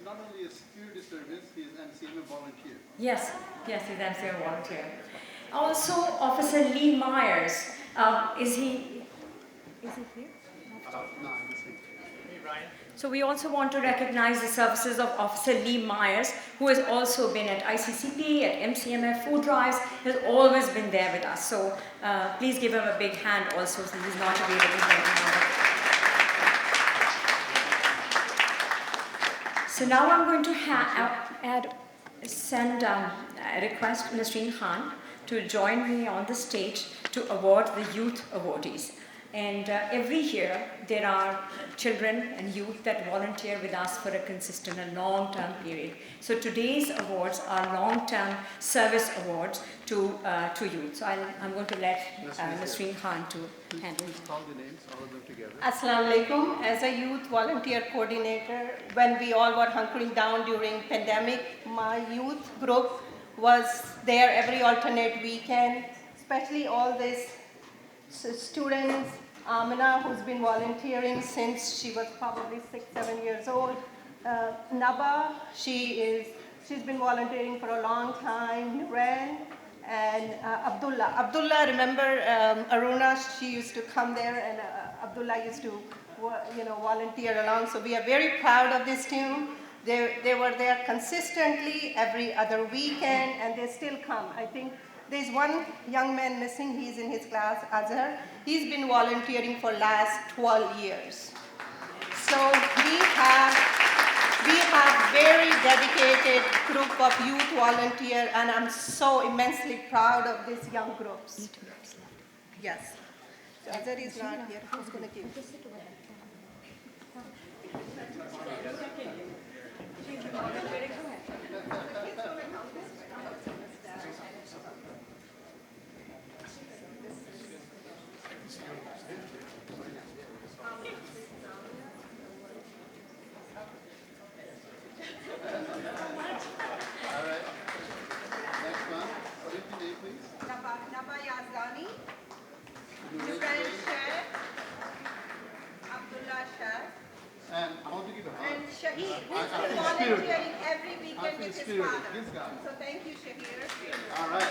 not only a security service, he's an MCM volunteer. Yes, he's MCM volunteer. Also, Officer Lee Myers. Is he here? No, I'm listening. Hey, Ryan. So we also want to recognize the services of Officer Lee Myers, who has also been at ICCP, at MCMF food drives, has always been there with us. So please give him a big hand also, since he's not available right now. So now I'm going to send a request to Nasreen Khan to join me on the stage to award the youth awardees. And every year, there are children and youth that volunteer with us for a consistent and long-term period. So today's awards are long-term service awards to youth. So I'm going to let Nasreen Khan to handle it. Call the names, all of them together. Assalamu alaikum. As a youth volunteer coordinator, when we all were hunkering down during pandemic, my youth group was there every alternate weekend, especially all these students. Amina, who's been volunteering since she was probably 6-7 years old. Naba, she's been volunteering for a long time. Nuran and Abdullah. Abdullah, remember Aruna? She used to come there, and Abdullah used to, volunteer along. So we are very proud of this team. They were there consistently every other weekend, and they still come. I think there's one young man missing. He's in his class, Azhar. He's been volunteering for last 12 years. So we have very dedicated group of youth volunteers, and I'm so immensely proud of these young groups. Yes. So Azhar is not here. Who's going to give? Naba Yazdani, Nuran Sheikh, Abdullah Shah, And I want to give a hug. And Shahir, I who's feel been spirited. volunteering every I weekend feel with his spirited. father. This guy. So thank you, Shahir. All right.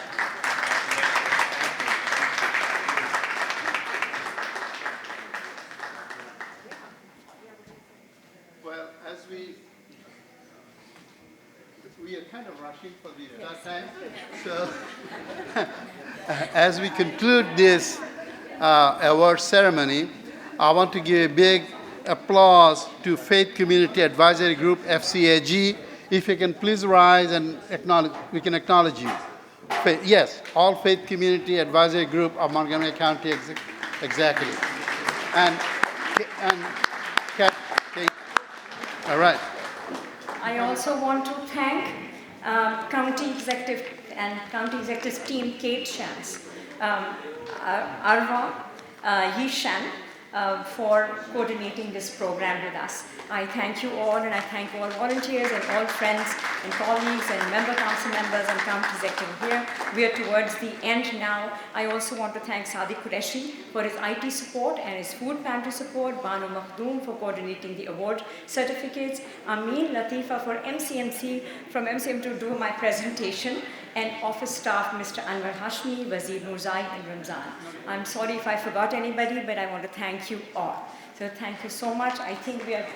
Well, as we are kind of rushing for the Iftar time, so as we conclude this award ceremony, I want to give a big applause to Faith Community Advisory Group, FCAG. If you can please rise and acknowledge, we can acknowledge you. Yes, all Faith Community Advisory Group of Montgomery County Executive. All right. I also want to thank County Executive and County Executive Team Kate Shans, Arva, Yishan, for coordinating this program with us. I thank you all, and I thank all volunteers and all friends and colleagues and member council members and county executive here. We are towards the end now. I also want to thank Sadiq Qureshi for his IT support and his food pantry support, Banu Makhdoom for coordinating the award certificates, Amin Latifa for from MCM to do my presentation, and office staff, Mr. Anwar Hashmi, Wazir Nurzai, and Ramzan. I'm sorry if I forgot anybody, but I want to thank you all. So thank you so much. I think we are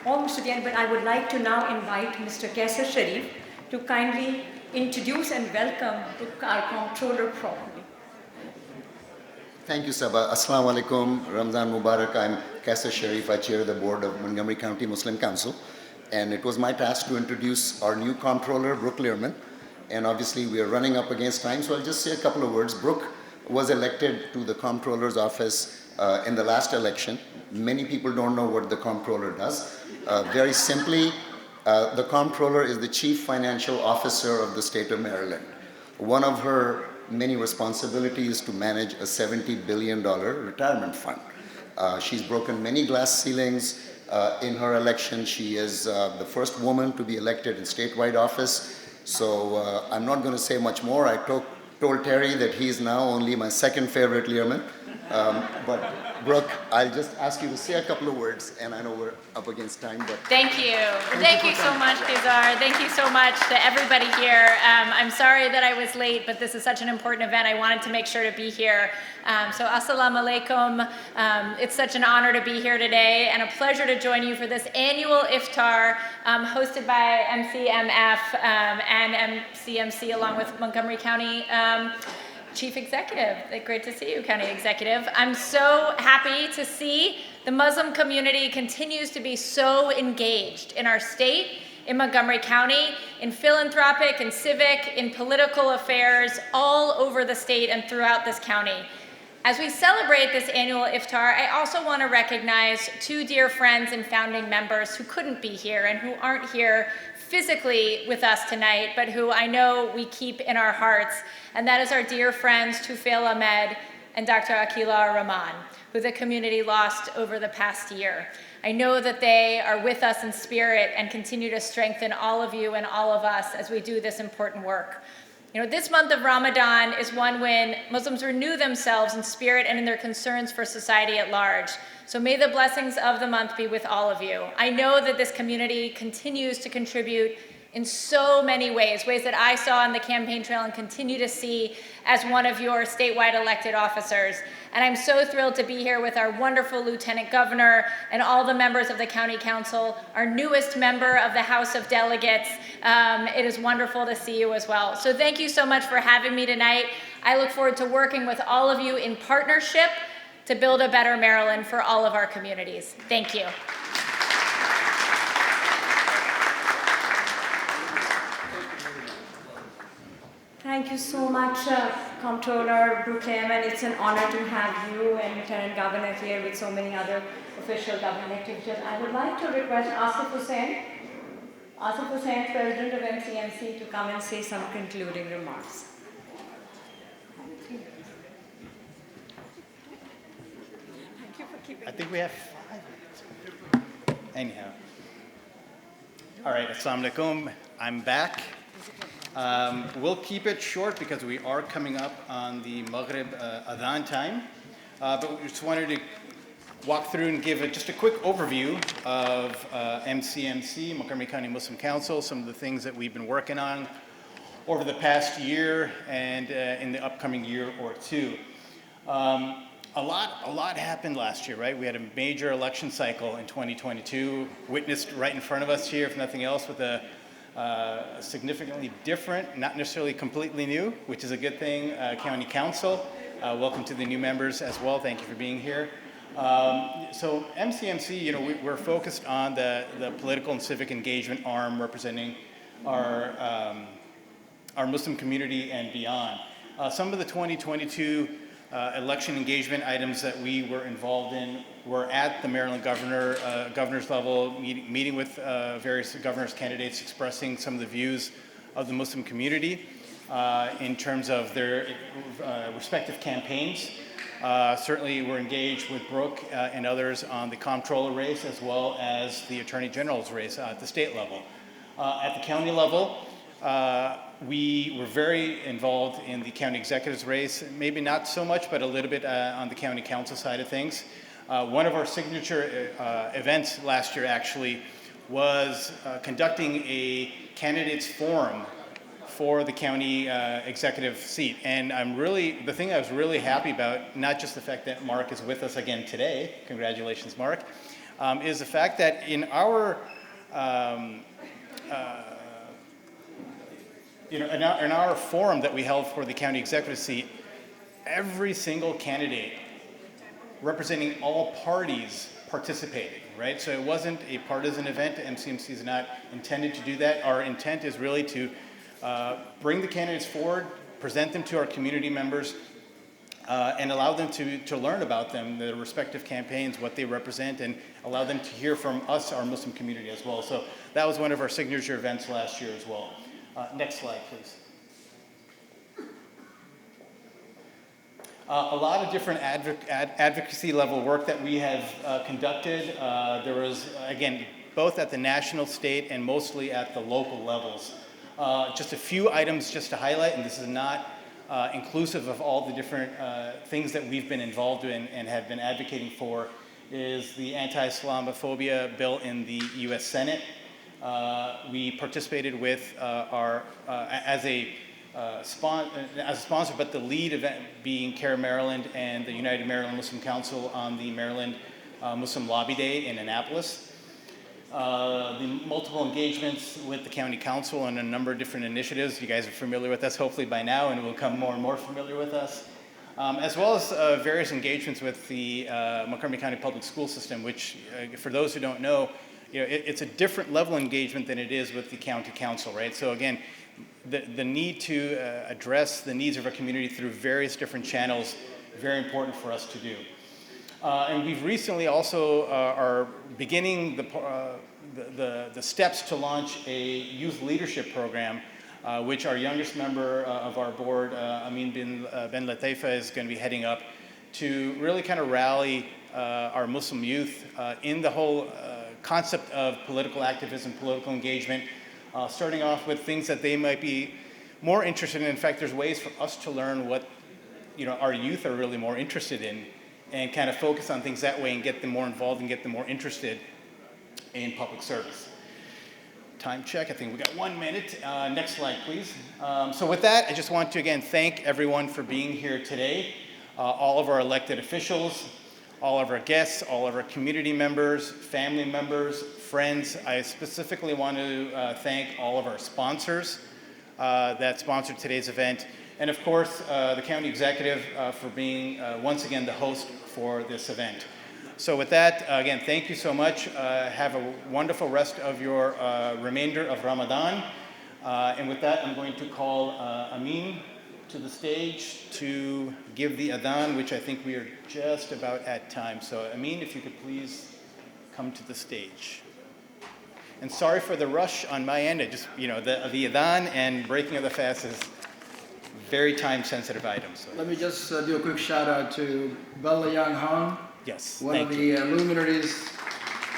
almost at the end, but I would like to now invite Mr. Kaisar Sharif to kindly introduce and welcome our comptroller properly. Thank you, Sabah. Assalamu alaikum. Ramadan Mubarak. I'm Kaisar Sharif. I chair the board of Montgomery County Muslim Council. And it was my task to introduce our new comptroller, Brooke Learman. And obviously, we are running up against time, so I'll just say a couple of words. Brooke was elected to the comptroller's office in the last election. Many people don't know what the comptroller does. Very simply, the comptroller is the chief financial officer of the state of Maryland. One of her many responsibilities is to manage a $70 billion retirement fund. She's broken many glass ceilings in her election. She is the first woman to be elected in statewide office. So I'm not going to say much more. I told Terry that he's now only my second favorite Learman. But Brooke, I'll just ask you to say a couple of words, and I know we're up against time, but... Thank you. Thank you so much, Kizar. Thank you so much to everybody here. I'm sorry that I was late, but this is such an important event. I wanted to make sure to be here. So assalamu alaikum. It's such an honor to be here today and a pleasure to join you for this annual iftar hosted by MCMF and MCMC along with Montgomery County Chief Executive. Great to see you, County Executive. I'm so happy to see the Muslim community continues to be so engaged in our state, in Montgomery County, in philanthropic and civic, in political affairs, all over the state and throughout this county. As we celebrate this annual iftar, I also want to recognize two dear friends and founding members who couldn't be here and who aren't here physically with us tonight, but who I know we keep in our hearts, and that is our dear friends Tufail Ahmed and Dr. Akila Rahman, who the community lost over the past year. I know that they are with us in spirit and continue to strengthen all of you and all of us as we do this important work. You know, this month of Ramadan is one when Muslims renew themselves in spirit and in their concerns for society at large. So may the blessings of the month be with all of you. I know that this community continues to contribute in so many ways that I saw on the campaign trail and continue to see as one of your statewide elected officers. And I'm so thrilled to be here with our wonderful Lieutenant Governor and all the members of the County Council, our newest member of the House of Delegates. It is wonderful to see you as well. So thank you so much for having me tonight. I look forward to working with all of you in partnership to build a better Maryland for all of our communities. Thank you. Thank you so much, Comptroller Brooke Learman. It's an honor to have you and Lieutenant Governor here with so many other official government activities. I would like to request Asif Hussain, President of MCMC, to come and say some concluding remarks. I think we have 5 minutes. Anyhow. All right, assalamu alaikum. I'm back. We'll keep it short because we are coming up on the Maghrib Adhan time. But we just wanted to walk through and give just a quick overview of MCMC, Montgomery County Muslim Council, some of the things that we've been working on over the past year and in the upcoming year or two. A lot happened last year, right? We had a major election cycle in 2022, witnessed right in front of us here, if nothing else, with a significantly different, not necessarily completely new, which is a good thing, county council. Welcome to the new members as well. Thank you for being here. So MCMC, we're focused on the political and civic engagement arm representing our Muslim community and beyond. Some of the 2022 election engagement items that we were involved in were at the Maryland governor's level, meeting with various governor's candidates, expressing some of the views of the Muslim community in terms of their respective campaigns. Certainly we're engaged with Brooke and others on the comptroller race as well as the attorney general's race at the state level. At the county level, we were very involved in the county executive's race, maybe not so much, but a little bit on the county council side of things. One of our signature events last year actually was conducting a candidates forum for the county executive seat. And the thing I was really happy about, not just the fact that Marc is with us again today, congratulations Marc, is the fact that in our in our forum that we held for the county executive seat, every single candidate representing all parties participated, right? So it wasn't a partisan event. MCMC is not intended to do that. Our intent is really to bring the candidates forward, present them to our community members, and allow them to learn about them, their respective campaigns, what they represent, and allow them to hear from us, our Muslim community as well. So that was one of our signature events last year as well. Next slide, please. A lot of different advocacy level work that we have conducted. There was, again, both at the national, state, and mostly at the local levels. Just a few items just to highlight, and this is not inclusive of all the different things that we've been involved in and have been advocating for, is the anti-Islamophobia bill in the U.S. Senate. We participated with as a sponsor, but the lead event being CARE Maryland and the United Maryland Muslim Council on the Maryland Muslim Lobby Day in Annapolis. The multiple engagements with the county council on a number of different initiatives. You guys are familiar with us hopefully by now and will become more and more familiar with us. As well as various engagements with the Montgomery County Public School System, which for those who don't know, it's a different level of engagement than it is with the county council, right? So again, the need to address the needs of our community through various different channels, very important for us to do. And we've recently also are beginning the steps to launch a youth leadership program, which our youngest member of our board, Amin Ben Lataifa, is going to be heading up to really kind of rally our Muslim youth in the whole concept of political activism, political engagement, starting off with things that they might be more interested in. In fact, there's ways for us to learn what our youth are really more interested in and kind of focus on things that way and get them more involved and get them more interested in public service. Time check, I think we got 1 minute. Next slide, please. So with that, I just want to again thank everyone for being here today, all of our elected officials, all of our guests, all of our community members, family members, friends. I specifically want to thank all of our sponsors that sponsored today's event. And of course, the county executive for being once again the host for this event. So with that, again, thank you so much. Have a wonderful rest of your remainder of Ramadan. And with that, I'm going to call Amin to the stage to give the adhan, which I think we are just about at time. So Amin, if you could please come to the stage. And sorry for the rush on my end. The adhan and breaking of the fast is very time-sensitive items. So. Let me just do a quick shout-out to Bella Young Han. Yes, one of the luminaries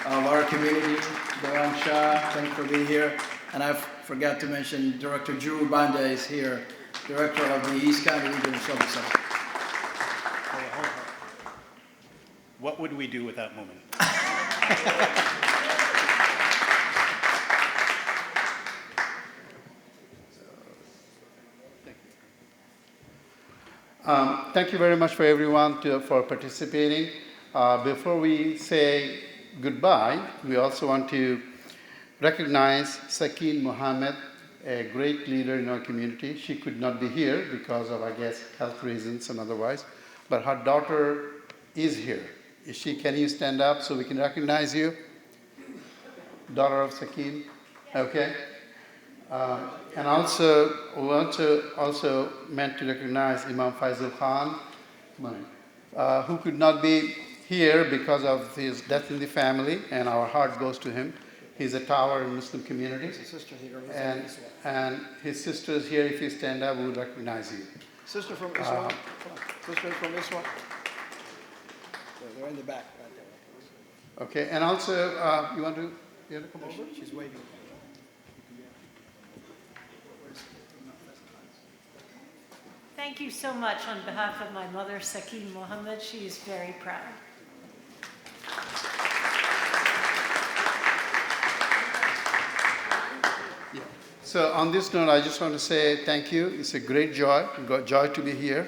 of our community, Dewan Shah. Thank you for being here. And I forgot to mention Director Drew Banda is here, Director of the East County Regional Service Center. What would we do without Mumin? Thank you very much for everyone for participating. Before we say goodbye, we also want to recognize Sakeen Mohammed, a great leader in our community. She could not be here because of, I guess, health reasons and otherwise, but her daughter is here. Can you stand up so we can recognize you? Daughter of Sakeen? Okay. And also, we also meant to recognize Imam Faisal Khan, who could not be here because of his death in the family, and our heart goes to him. He's a tower in Muslim community. And his sister is here. If you stand up, we will recognize you. Sister from Islam. Sister from Islam. They're in the back right there. Okay, and also, you want to come over? She's waving. Thank you so much on behalf of my mother, Sakeen Mohammed. She is very proud. So on this note, I just want to say thank you. It's a great joy, to be here.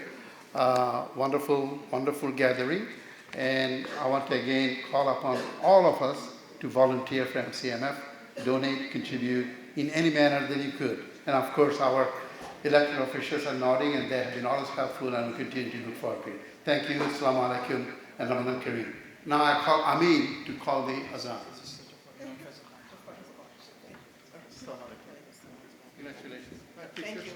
Wonderful, wonderful gathering. And I want to again call upon all of us to volunteer for MCMF, donate, contribute in any manner that you could. And of course, our elected officials are nodding, and they have been always helpful, and we continue to look forward to it. Thank you. Assalamu alaikum and Ramadan Kareem. Now I call Amin to call the azan. Congratulations. Thank you.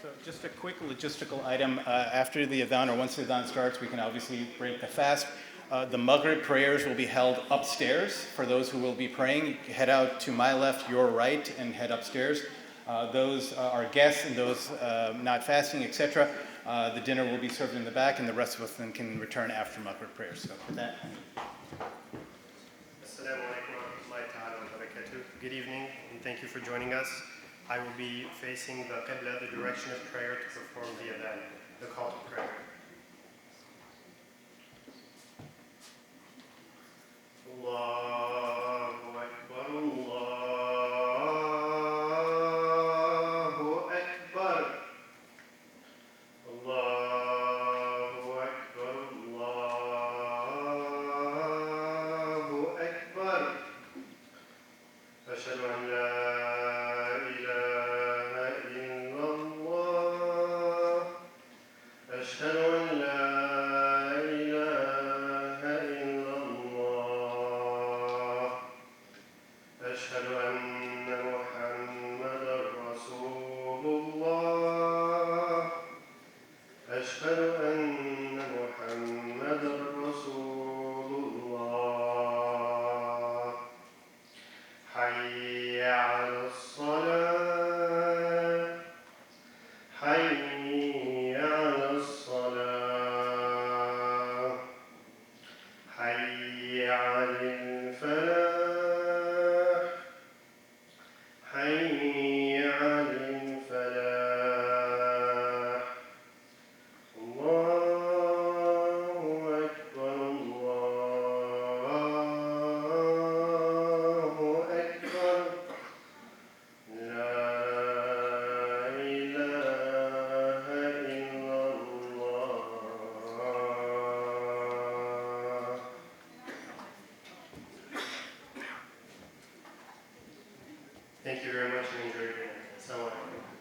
So just a quick logistical item. After the adhan, or once the adhan starts, we can obviously break the fast. The Maghrib prayers will be held upstairs. For those who will be praying, head out to my left, your right, and head upstairs. Those are guests and those not fasting, etc. The dinner will be served in the back, and the rest of us then can return after Maghrib prayers. So with that. Assalamu alaikum wa rahmatullahi ta'ala wa barakatuh. Good evening, and thank you for joining us. I will be facing the Qibla, the direction of prayer, to perform the adhan, the call to prayer. Allahu Akbar, Allahu Akbar. Allahu Akbar, Allahu Akbar. Ashhadu an la ilaha illallah. Ashhadu an la أشهد أن محمدا رسول الله أشهد أن محمدا رسول الله حي على الصلاة حي على الصلاة حي على الفلاح حي على الفلاح الله أكبر الله أكبر لا إله إلا الله. Thank you very much and enjoy your dinner. Assalamu alaikum.